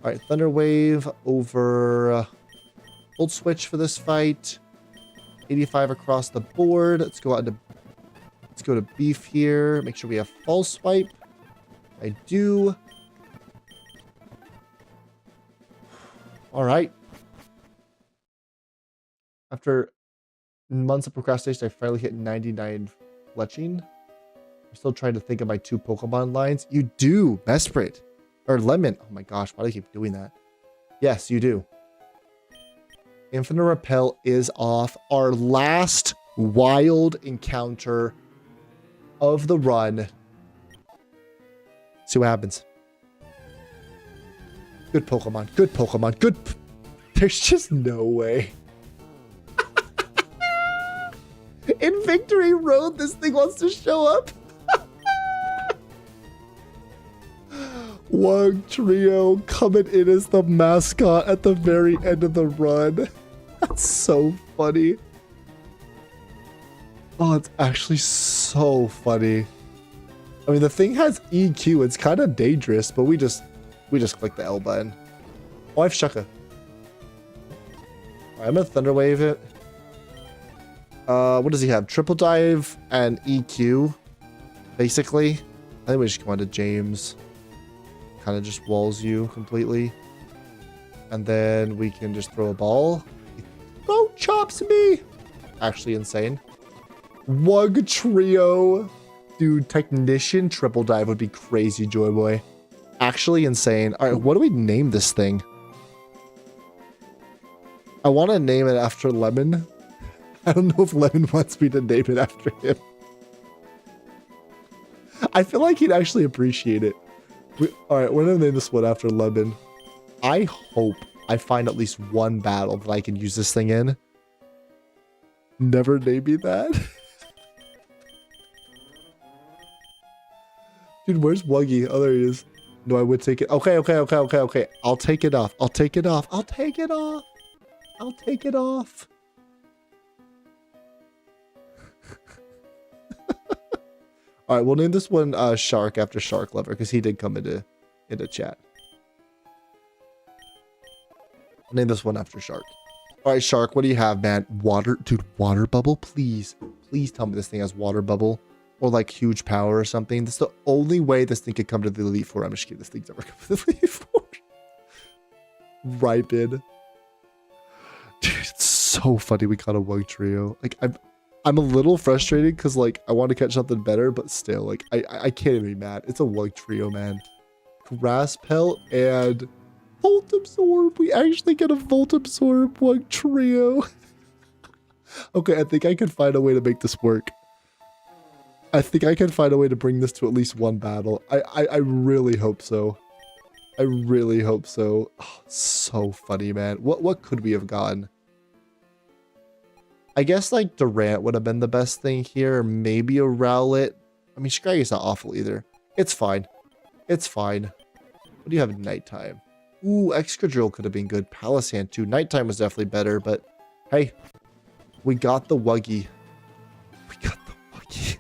Alright, Thunder Wave over Old Switch for this fight. 85 across the board. Let's go to Beef here. Make sure we have False Swipe. I do. Alright. After months of procrastination, I finally hit 99 fletching. I'm still trying to think of my 2 Pokemon lines. You do, Mesprit. Or Lemon. Oh my gosh, why do I keep doing that? Yes, you do. Infinite Repel is off. Our last wild encounter of the run. See what happens. Good Pokemon. Good Pokemon. Good. There's just no way. In Victory Road, this thing wants to show up. Wug Trio coming in as the mascot at the very end of the run. That's so funny. Oh, it's actually so funny. I mean, the thing has EQ. It's kind of dangerous, but we just click the L button. Oh, I have Shucka. Right, I'm gonna Thunder Wave it. What does he have? Triple Dive and EQ, basically. I think we just go on to James. Kind of just walls you completely. And then we can just throw a ball. He throw chops me. Actually insane. Wug Trio. Dude, Technician Triple Dive would be crazy, Joy Boy. Actually insane. All right, what do we name this thing? I want to name it after Lemon. I don't know if Lemon wants me to name it after him. I feel like he'd actually appreciate it. Alright, we're gonna name this one after Lemon. I hope I find at least one battle that I can use this thing in. Never name me that. Dude, where's Wuggy? Oh, there he is. No, I would take it. Okay. I'll take it off. I'll take it off. I'll take it off. I'll take it off. All right, we'll name this one Shark after Shark Lover because he did come into chat. I'll name this one after Shark. All right, Shark, what do you have, man? Water, dude, water bubble, please. Please tell me this thing has water bubble or like huge power or something. That's the only way this thing could come to the Elite Four. I'm just kidding. This thing's never come to the Elite Four. Ripen. Dude, it's so funny we caught a Wug Trio. Like, I'm a little frustrated because, like, I want to catch something better, but still, like, I can't even be mad. It's a Wug Trio, man. Grass Pelt, and Volt Absorb. We actually get a Volt Absorb one trio. Okay, I think I can find a way to make this work. I think I can find a way to bring this to at least one battle. I really hope so. I really hope so. Oh, so funny, man. What could we have gotten? I guess like Durant would have been the best thing here. Or maybe a Rowlet. I mean, Scraggy's not awful either. It's fine. It's fine. What do you have at nighttime? Ooh, Excadrill could have been good. Palisand too. Nighttime was definitely better, but hey, we got the Wuggy. We got the Wuggy.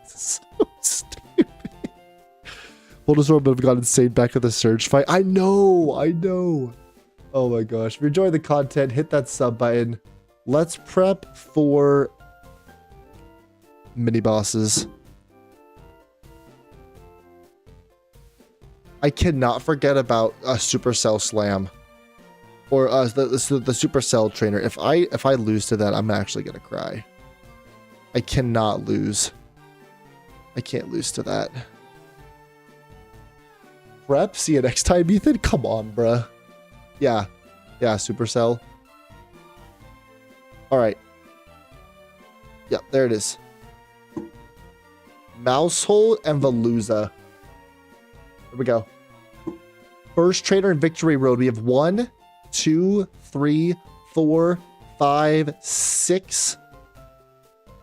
So stupid. Bulbasaur would have gone insane back at the Surge fight. I know. Oh my gosh. If you're enjoying the content, hit that sub button. Let's prep for mini bosses. I cannot forget about a Supercell Slam. Or the Supercell Trainer. If I lose to that, I'm actually gonna cry. I cannot lose. I can't lose to that. Prep? See you next time, Ethan? Come on, bruh. Yeah, Supercell. Alright. Yep, there it is. Mousehole and Veluza. Here we go. First trainer in Victory Road. We have 1, 2, 3, 4, 5, 6.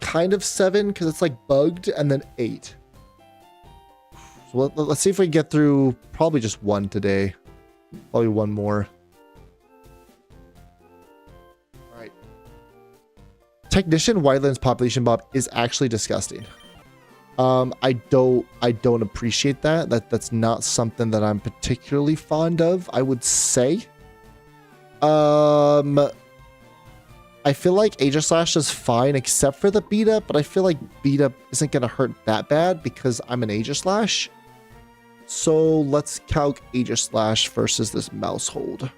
Kind of 7 because it's like bugged, and then 8. So let's see if we can get through probably just 1 today. Probably 1 more. All right. Technician Wildlands Population Bob is actually disgusting. I don't appreciate that. That's not something that I'm particularly fond of, I would say. I feel like Aegislash is fine except for the beat up, but I feel like beat up isn't going to hurt that bad because I'm an Aegislash. So let's calc Aegislash versus this Mousehold.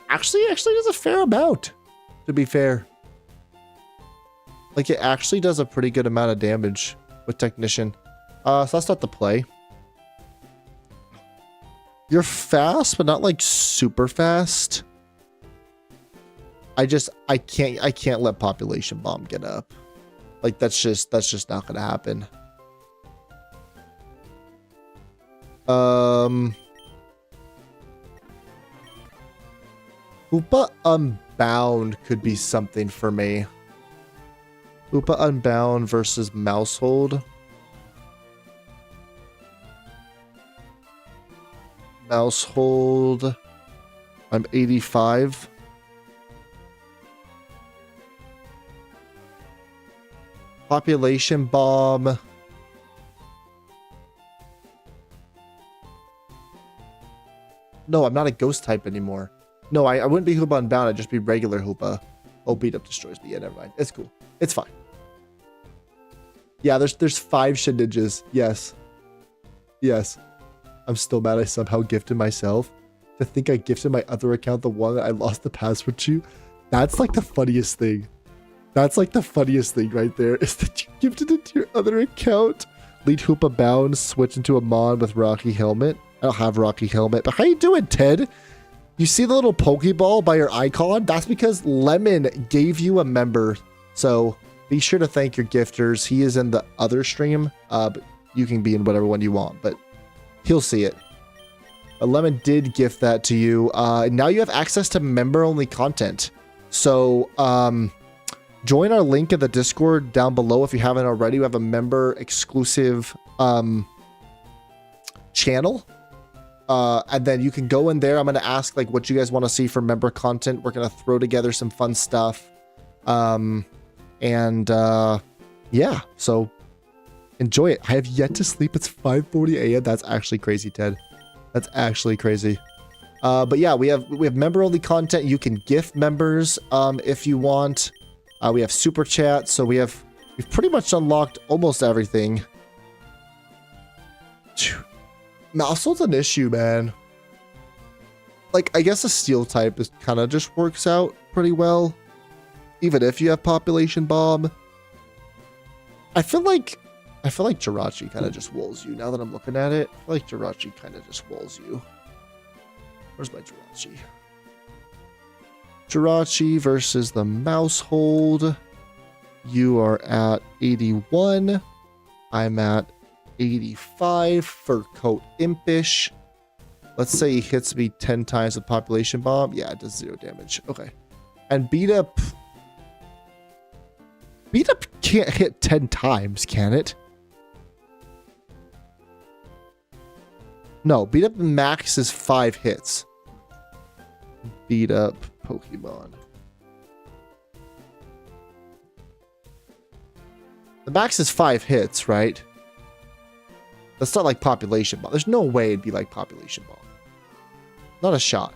Actually does a fair amount, to be fair. Like, it actually does a pretty good amount of damage with Technician. So that's not the play. You're fast, but not like super fast. I can't let Population Bomb get up. Like, that's just not gonna happen. Hoopa Unbound could be something for me. Hoopa Unbound versus Mousehold. Mousehold. I'm 85. Population Bomb. No, I'm not a ghost type anymore. No, I wouldn't be Hoopa Unbound. I'd just be regular Hoopa. Oh, beat up destroys me. Yeah, never mind. It's cool. It's fine. Yeah, there's 5 Shedinjas. Yes. Yes. I'm still mad I somehow gifted myself. To think I gifted my other account the one that I lost the password to. That's like the funniest thing. That's like the funniest thing right there. Is that you gifted it to your other account. Lead Hoopa Bound. Switch into a Mon with Rocky Helmet. I don't have Rocky Helmet. But how you doing, Ted? You see the little Pokeball by your icon? That's because Lemon gave you a member. So be sure to thank your gifters. He is in the other stream. But you can be in whatever one you want. But he'll see it. Lemon did gift that to you. Now you have access to member-only content. So join our link in the Discord down below if you haven't already. We have a member-exclusive channel. And then you can go in there. I'm going to ask like what you guys want to see for member content. We're going to throw together some fun stuff. Yeah, so enjoy it. I have yet to sleep. It's 5:40 a.m. That's actually crazy, Ted. That's actually crazy. But yeah, we have member only content. You can gift members if you want. We have super chat. So we've pretty much unlocked almost everything. Mousehold's an issue, man. Like, I guess a steel type is kind of just works out pretty well. Even if you have Population Bomb. I feel like I feel like Jirachi kind of just walls you. Now that I'm looking at it, I feel like Jirachi kind of just walls you. Where's my Jirachi? Jirachi versus the Mousehold. You are at 81. I'm at 85. Fur Coat Impish. Let's say he hits me 10 times with Population Bomb. Yeah, it does 0 damage. Okay. And Beat Up. Beat Up can't hit 10 times, can it? No, Beat Up max is 5 hits. Beat Up Pokemon. The max is 5 hits, right? That's not like Population Bomb. There's no way it'd be like Population Bomb. Not a shot.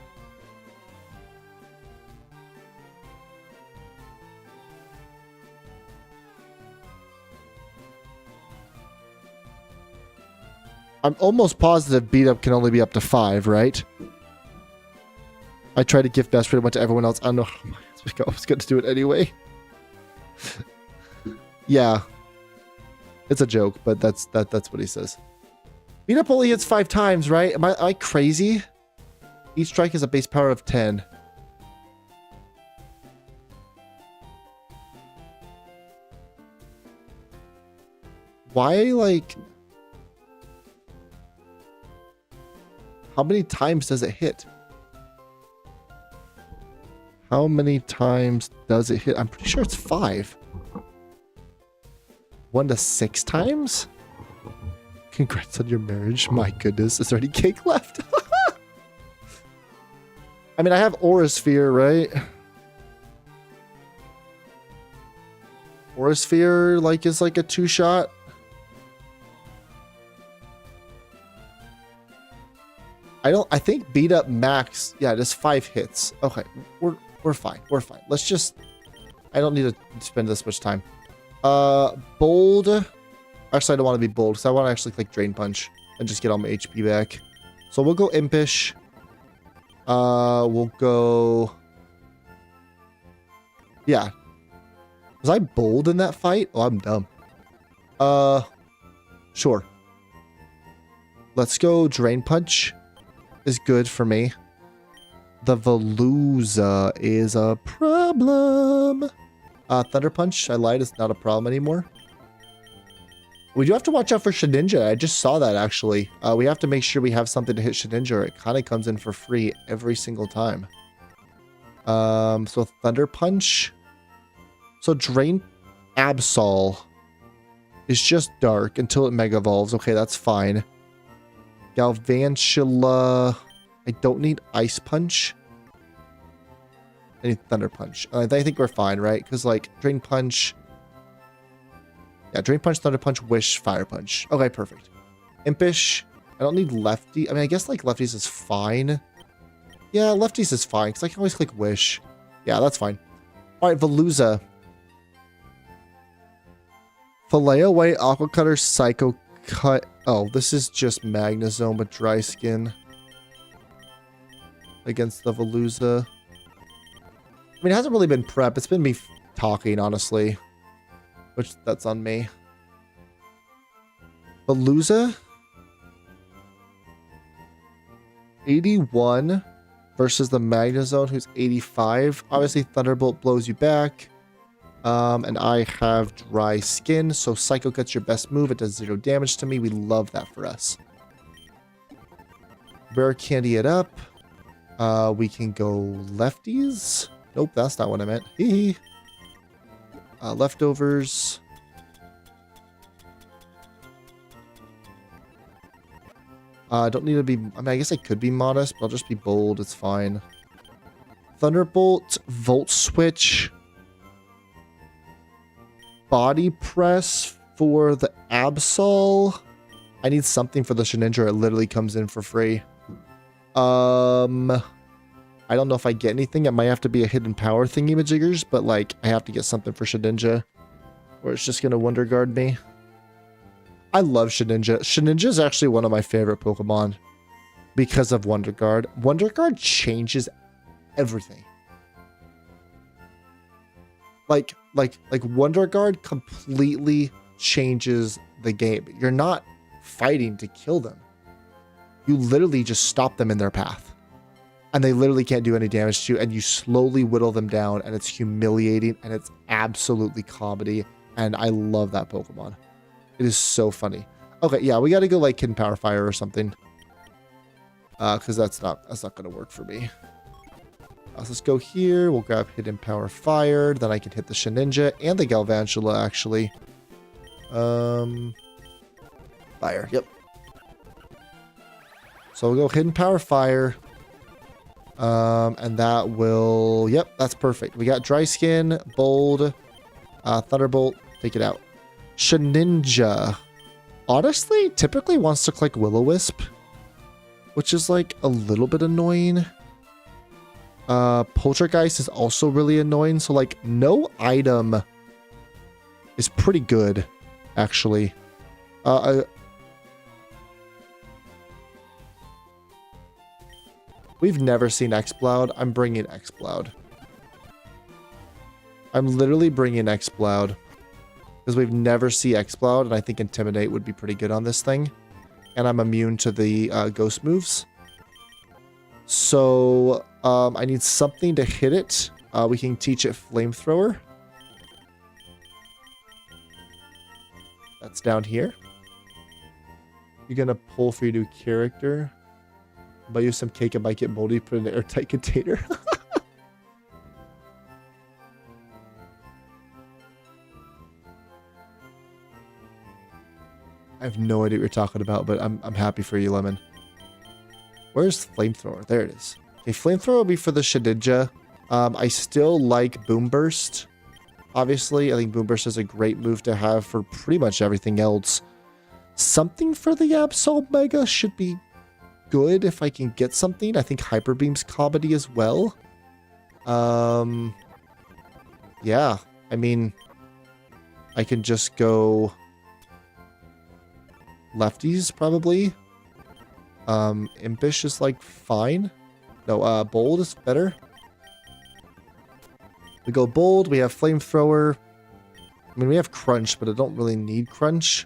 I'm almost positive Beat Up can only be up to 5, right? I tried to give best pretty much to everyone else. I don't know how I was going to do it anyway. Yeah. It's a joke, but that's what he says. Beat Up only hits 5 times, right? Am I crazy? Each strike has a base power of 10. Why, like... How many times does it hit? How many times does it hit? I'm pretty sure it's 5. 1 to 6 times? Congrats on your marriage. My goodness, is there any cake left? I mean, I have Aura Sphere, right? Aura Sphere, like, is like a 2-shot. I think Beat Up max, yeah, just 5 hits. Okay, we're fine. We're fine. Let's just, I don't need to spend this much time. Bold. Actually, I don't want to be bold because I want to actually click Drain Punch and just get all my HP back. So we'll go Impish. We'll go... Yeah. Was I bold in that fight? Oh, I'm dumb. Sure. Let's go Drain Punch. Is good for me. The Veluza is a problem. Thunder Punch, I lied, it's not a problem anymore. We do have to watch out for Shedinja. I just saw that, actually. We have to make sure we have something to hit Shedinja, or it kind of comes in for free every single time. So Thunder Punch. So Drain Absol is just dark until it Mega Evolves. Okay, that's fine. Galvantula. I don't need Ice Punch. I need Thunder Punch. I think we're fine, right? Because, like, Drain Punch. Yeah, Drain Punch, Thunder Punch, Wish, Fire Punch. Okay, perfect. Impish. I don't need Lefty. I mean, I guess, like, Lefties is fine. Yeah, Lefties is fine, because I can always click Wish. Yeah, that's fine. All right, Veluza. Fillet Away, Aqua Cutter, Psycho Cut. Oh, this is just Magnezone with Dry Skin. Against the Veluza. I mean, it hasn't really been prep. It's been me talking, honestly. Which, that's on me. Veluza? 81 versus the Magnezone, who's 85. Obviously, Thunderbolt blows you back. And I have Dry Skin, so Psycho Cut's your best move. It does 0 damage to me. We love that for us. Rare Candy it up. We can go Lefties. Nope, that's not what I meant. Hee. Leftovers. Don't need to be... I mean, I guess I could be modest, but I'll just be bold. It's fine. Thunderbolt. Volt Switch. Body Press for the Absol. I need something for the Shedinja. It literally comes in for free. I don't know if I get anything. It might have to be a hidden power thingy-majiggers, but, like, I have to get something for Shedinja. Or it's just going to Wonder Guard me. I love Shedinja. Shedinja is actually one of my favorite Pokemon because of Wonder Guard. Wonder Guard changes everything. Like Wonder Guard completely changes the game. You're not fighting to kill them. You literally just stop them in their path. And they literally can't do any damage to you. And you slowly whittle them down. And it's humiliating. And it's absolutely comedy. And I love that Pokemon. It is so funny. Okay, yeah, we got to go like Hidden Power Fire or something. Because that's not going to work for me. So let's go here. We'll grab Hidden Power Fire. Then I can hit the Shedinja and the Galvantula, actually. Fire. Yep. So we'll go Hidden Power Fire. And that will... Yep, that's perfect. We got Dry Skin, Bold, Thunderbolt. Take it out. Shedinja. Honestly, typically wants to click Will-O-Wisp, which is like a little bit annoying. Poltergeist is also really annoying. So like no item is pretty good, actually. We've never seen Exploud. I'm bringing Exploud. I'm literally bringing Exploud. Because we've never seen Exploud, and I think Intimidate would be pretty good on this thing. And I'm immune to the ghost moves. So, I need something to hit it. We can teach it Flamethrower. That's down here. You're going to pull for your new character. Buy you some cake and might get moldy, put in an airtight container. I have no idea what you're talking about, but I'm happy for you, Lemon. Where's Flamethrower? There it is. Okay, Flamethrower will be for the Shedinja. I still like Boom Burst. Obviously, I think Boom Burst is a great move to have for pretty much everything else. Something for the Absol Mega should be good if I can get something. I think Hyper Beam's comedy as well. Yeah, I mean, I can just go lefties probably. Impish is like fine. No, Bold is better. We go Bold. We have Flamethrower. I mean, we have Crunch, but I don't really need Crunch.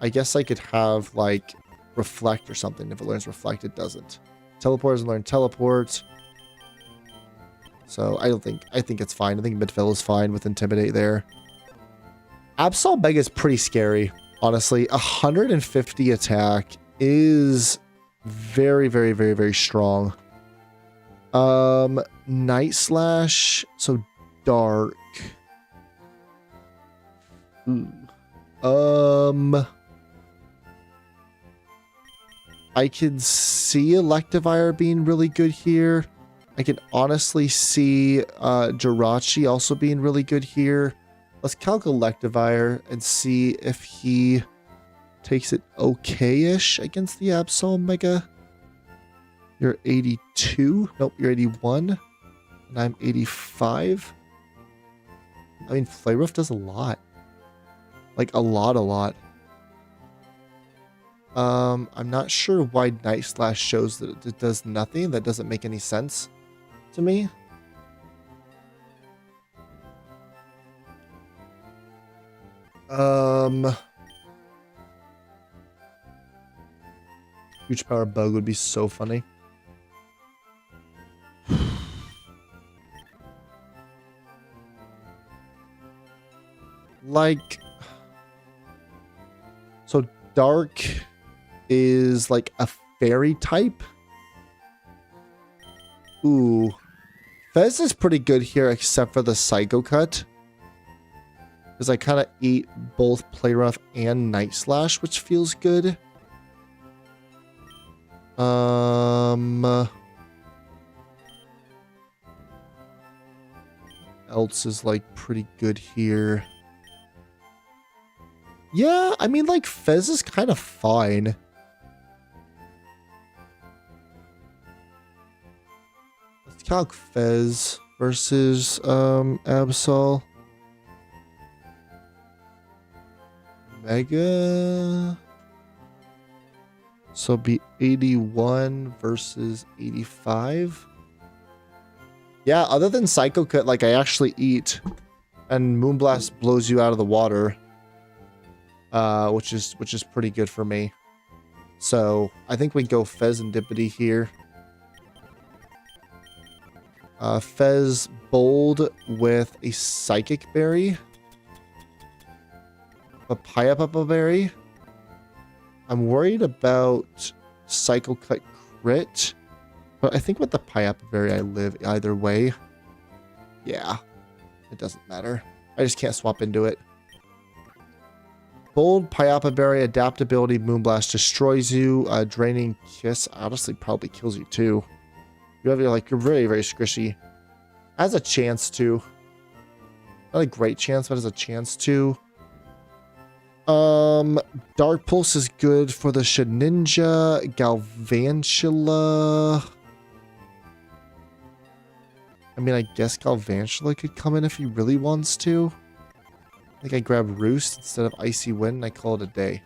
I guess I could have like Reflect or something. If it learns Reflect, it doesn't. Teleport doesn't learn Teleport. So I think it's fine. I think Midfill is fine with Intimidate there. Absol Mega is pretty scary, honestly. 150 attack is very, very, very, very strong. Night Slash, so dark. I can see Electivire being really good here. I can honestly see Jirachi also being really good here. Let's calc Electivire and see if he takes it okay-ish against the Absol Mega. You're 82. Nope, you're 81. And I'm 85. I mean, Flare Roof does a lot. Like, a lot. I'm not sure why Night Slash shows that it does nothing. That doesn't make any sense to me. Huge Power Bug would be so funny. Like, so Dark is like a fairy type. Ooh. Fez is pretty good here except for the Psycho Cut. Because I kind of eat both Play Rough and Night Slash, which feels good. Else is like pretty good here. Yeah, I mean, like, Fez is kind of fine. Let's calc Fez versus Absol Mega. So be 81 versus 85. Yeah, other than Psycho Cut, like, I actually eat. And Moonblast blows you out of the water. which is pretty good for me. So I think we go Fezandipity here. Fez Bold with a Psychic Berry. Papaya Berry. I'm worried about Cycle Cut Crit. But I think with the Papaya Berry I live either way. Yeah. It doesn't matter. I just can't swap into it. Bold, Papaya Berry, Adaptability, Moonblast destroys you. Draining Kiss honestly probably kills you too. You're very, very squishy. Has a chance to. Not a great chance, but has a chance to. Dark Pulse is good for the Shedinja. Galvantula. I mean, I guess Galvantula could come in if he really wants to. I think I grab Roost instead of Icy Wind and I call it a day.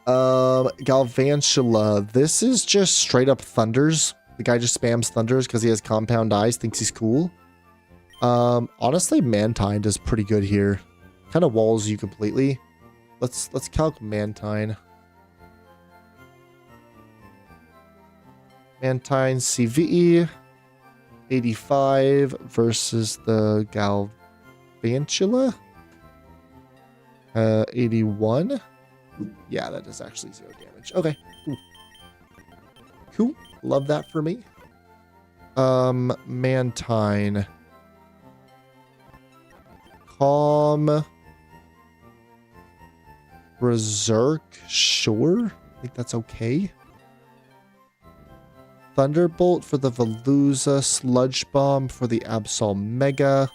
Galvantula. This is just straight up Thunders. The guy just spams Thunders because he has Compound Eyes, thinks he's cool. Honestly, Mantine does pretty good here. Kind of walls you completely. Let's calc Mantine. Mantine CVE 85 versus the Galvantula 81. Yeah, that is actually 0 damage. Okay, cool. Love that for me. Mantine. Calm. Berserk. Sure. I think that's okay. Thunderbolt for the Veluza. Sludge Bomb for the Absol Mega.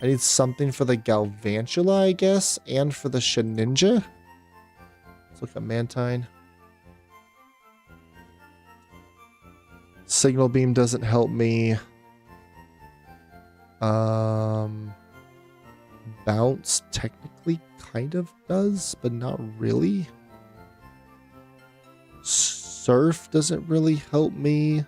I need something for the Galvantula, I guess. And for the Shedinja. Let's look at Mantine. Signal Beam doesn't help me. Bounce technically kind of does, but not really. Surf doesn't really help me.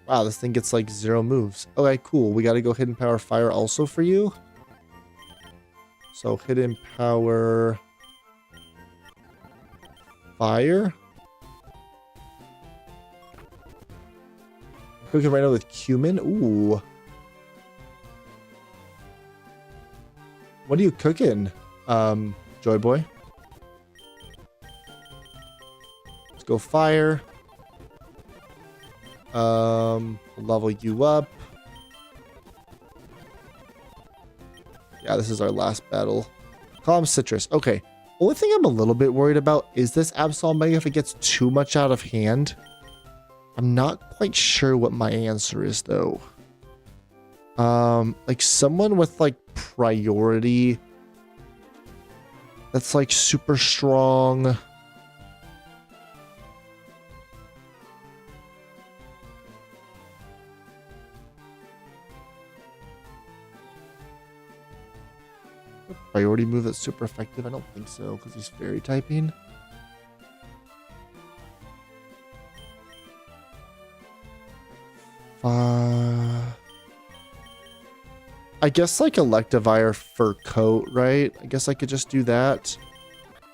Wow, this thing gets like 0 moves. Okay, cool. We got to go Hidden Power Fire also for you. So Hidden Power Fire. Cooking right now with cumin. Ooh. What are you cooking, Joy Boy? Let's go fire. Level you up. Yeah, this is our last battle. Calm Citrus. Okay. Only thing I'm a little bit worried about is this Absol Mega if it gets too much out of hand. I'm not quite sure what my answer is though. Like someone with like priority that's like super strong. Priority move that's super effective? I don't think so because he's fairy typing. I guess like Electivire Fur Coat, right? I guess I could just do that.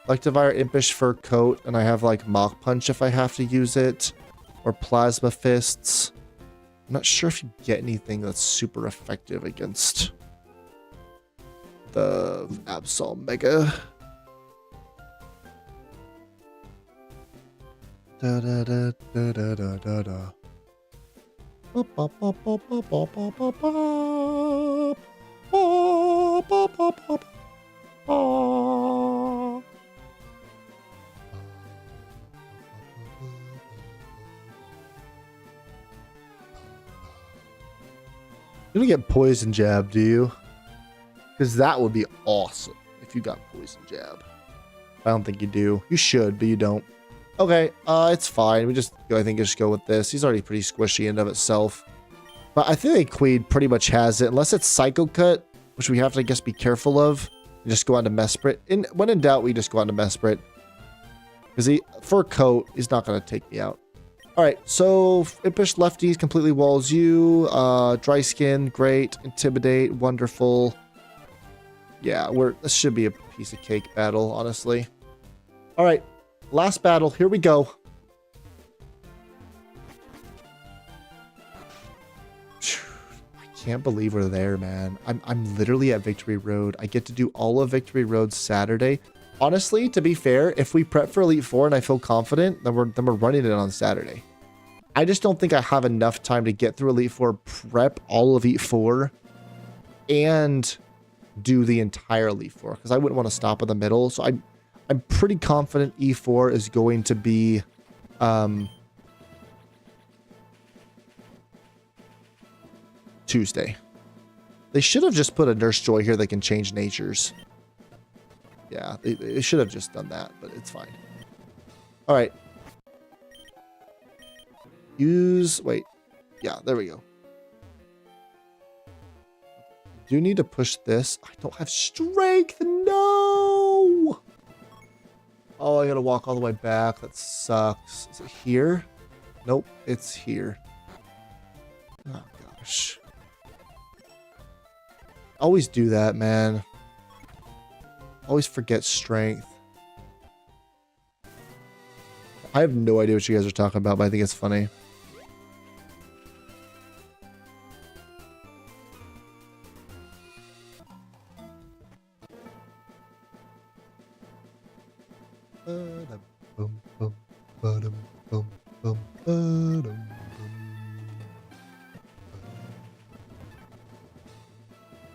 Electivire Impish Fur Coat, and I have like Mach Punch if I have to use it. Or Plasma Fists. I'm not sure if you get anything that's super effective against the Absol Mega. Da da da da da da da da. You don't get Poison Jab, do you? Because that would be awesome if you got Poison Jab. I don't think you do. You should, but you don't. Okay, it's fine. We just, I think, just go with this. He's already pretty squishy in and of itself. But I think Queed pretty much has it, unless it's Psycho Cut, which we have to, I guess, be careful of. And just go on to Mesprit. When in doubt, we just go on to Mesprit. Because Fur Coat is not going to take me out. All right, so Impish Lefties completely walls you. Dry Skin, great. Intimidate, wonderful. Yeah, this should be a piece of cake battle, honestly. All right, last battle. Here we go. I can't believe we're there, man. I'm literally at Victory Road. I get to do all of Victory Road Saturday. Honestly, to be fair, if we prep for Elite Four and I feel confident, then we're running it on Saturday. I just don't think I have enough time to get through Elite Four, prep all of Elite Four, and do the entire Elite Four because I wouldn't want to stop in the middle. So I'm pretty confident E4 is going to be Tuesday. They should have just put a Nurse Joy here that can change natures. Yeah, they should have just done that, but it's fine. All right. Wait. Yeah, there we go. Do need to push this. I don't have strength. No. Oh, I gotta walk all the way back. That sucks. Is it here? Nope, it's here. Oh, gosh. Always do that, man. Always forget strength. I have no idea what you guys are talking about, but I think it's funny.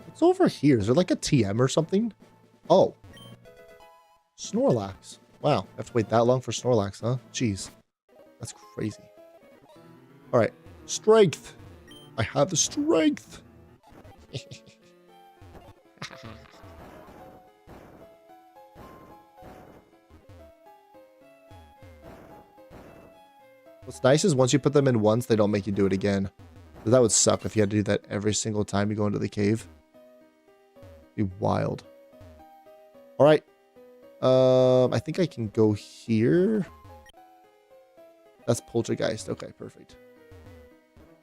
What's over here? Is there like a TM or something? Oh. Snorlax. Wow. I have to wait that long for Snorlax, huh? Jeez. That's crazy. Alright. Strength. I have the strength. What's nice is once you put them in once, they don't make you do it again. That would suck if you had to do that every single time you go into the cave. It'd be wild. All right. I think I can go here. That's Poltergeist. Okay, perfect.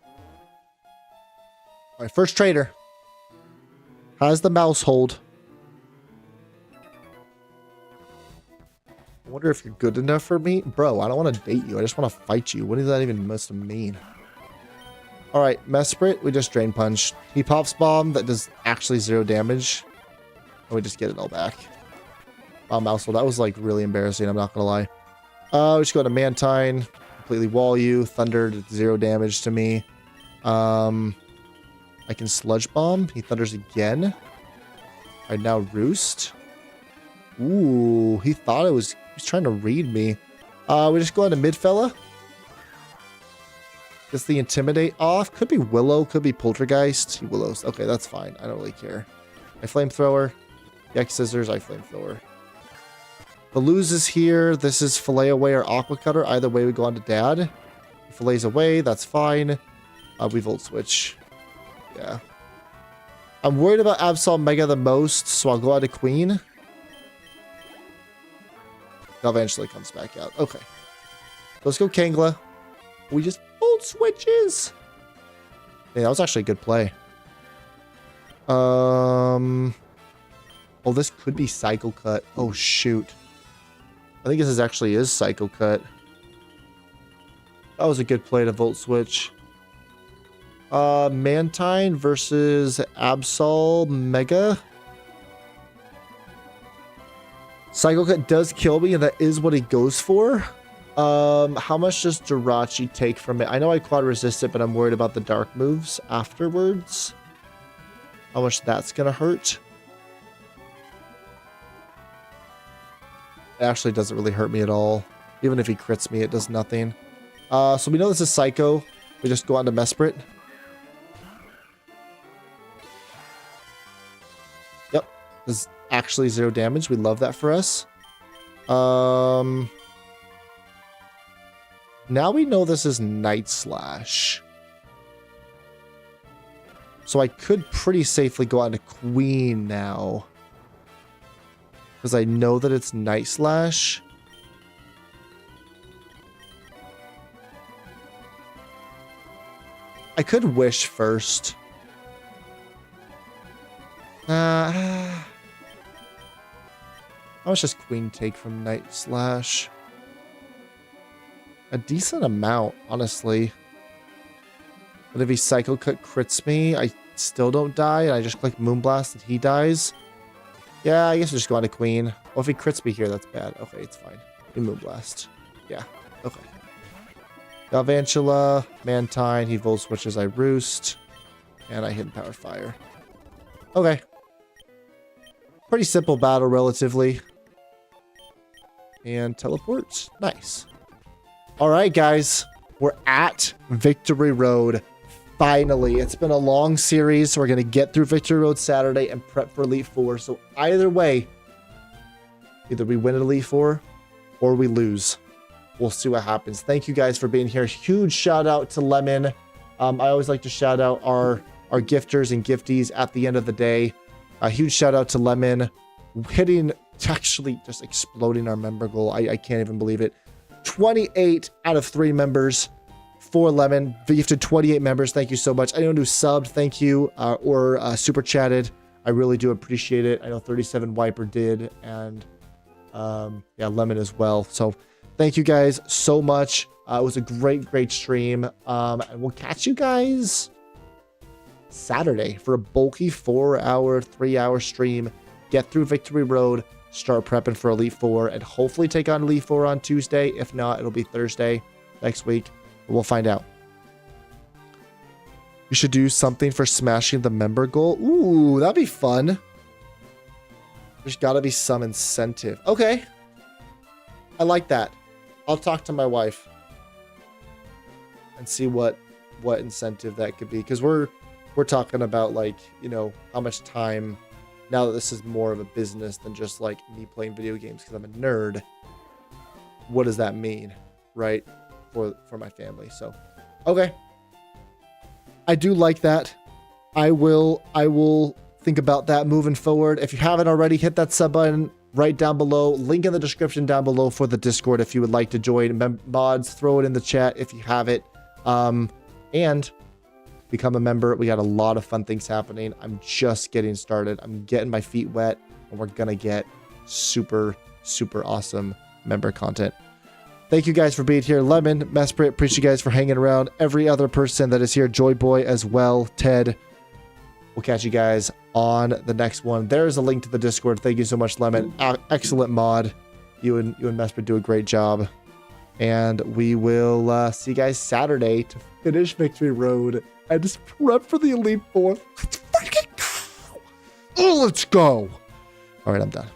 All right, first trader. How's the mouse hold? I wonder if you're good enough for me. Bro, I don't want to date you. I just want to fight you. What does that even must mean? All right, Mesprit, we just Drain Punch. He pops Bomb that does actually 0 damage. And we just get it all back. Wow, Mousehole, that was like really embarrassing. I'm not going to lie. We just go to Mantine. Completely wall you. Thunder, 0 damage to me. I can Sludge Bomb. He thunders again. All right, now Roost. Ooh, he thought it was... He's trying to read me. We just go into Midfella. Gets the Intimidate off. Could be Willow. Could be Poltergeist. Willow's. Okay, that's fine. I don't really care. I Flamethrower. Yak Scissors. I Flamethrower. Balooz is here. This is Fillet Away or Aqua Cutter. Either way, we go on to Dad. He fillets away. That's fine. We Volt Switch. Yeah. I'm worried about Absol Mega the most, so I'll go out to Queen. That eventually comes back out. Okay. Let's go Kangla. We just Volt Switches. Yeah, that was actually a good play. Oh, this could be Cycle Cut. Oh, shoot. I think this actually is Cycle Cut. That was a good play to Volt Switch. Mantine versus Absol Mega. Cycle Cut does kill me, and that is what he goes for. How much does Jirachi take from it? I know I quad resist it, but I'm worried about the dark moves afterwards. How much that's gonna hurt. It actually doesn't really hurt me at all. Even if he crits me, it does nothing. So we know this is Psycho. We just go on to Mesprit. Yep. This is actually 0 damage. We love that for us. Now we know this is Night Slash. So I could pretty safely go on to Queen now. Because I know that it's Night Slash. I could wish first. How much does Queen take from Night Slash? A decent amount, honestly. But if he Psycho Cut crits me, I still don't die, and I just click Moonblast and he dies. Yeah, I guess we'll just go on to Queen. Well, if he crits me here, that's bad. Okay, it's fine. We Moonblast. Yeah, okay. Galvantula, Mantine, he Volt Switches, I Roost. And I Hidden Power Fire. Okay. Pretty simple battle, relatively. And teleports. Nice. Alright, guys. We're at Victory Road. Finally. It's been a long series. So we're going to get through Victory Road Saturday and prep for Elite Four. So either way, either we win at Elite Four or we lose. We'll see what happens. Thank you guys for being here. Huge shout out to Lemon. I always like to shout out our gifters and gifties at the end of the day. A huge shout out to Lemon. Hitting, actually just exploding our member goal. I can't even believe it. 28 out of 3 members for Lemon. Gifted 28 members. Thank you so much. Anyone who subbed, thank you. Or super chatted. I really do appreciate it. I know 37 Wiper did. And yeah, Lemon as well. So thank you guys so much. It was a great stream. And we'll catch you guys Saturday for a bulky 4-hour, 3-hour stream. Get through Victory Road, start prepping for Elite Four, and hopefully take on Elite Four on Tuesday. If not, it'll be Thursday next week. But we'll find out. You should do something for smashing the member goal. Ooh, that'd be fun. There's got to be some incentive. Okay. I like that. I'll talk to my wife and see what incentive that could be, because we're talking about, like, you know, how much time, now that this is more of a business than just like me playing video games because I'm a nerd, what does that mean, right, for my family? So okay, I do like that. I will think about that moving forward. If you haven't already, hit that sub button right down below. Link in the description down below for the Discord if you would like to join. Mods, throw it in the chat if you have it. And become a member. We got a lot of fun things happening. I'm just getting started. I'm getting my feet wet, and we're gonna get super awesome member content. Thank you guys for being here. Lemon, Mesprit, appreciate you guys for hanging around. Every other person that is here, Joy Boy as well, Ted. We'll catch you guys on the next one. There's a link to the Discord. Thank you so much, Lemon. Excellent mod. You and Mesprit do a great job. And we will see you guys Saturday to finish Victory Road and just prep for the Elite Four. Let's go. All right, I'm done.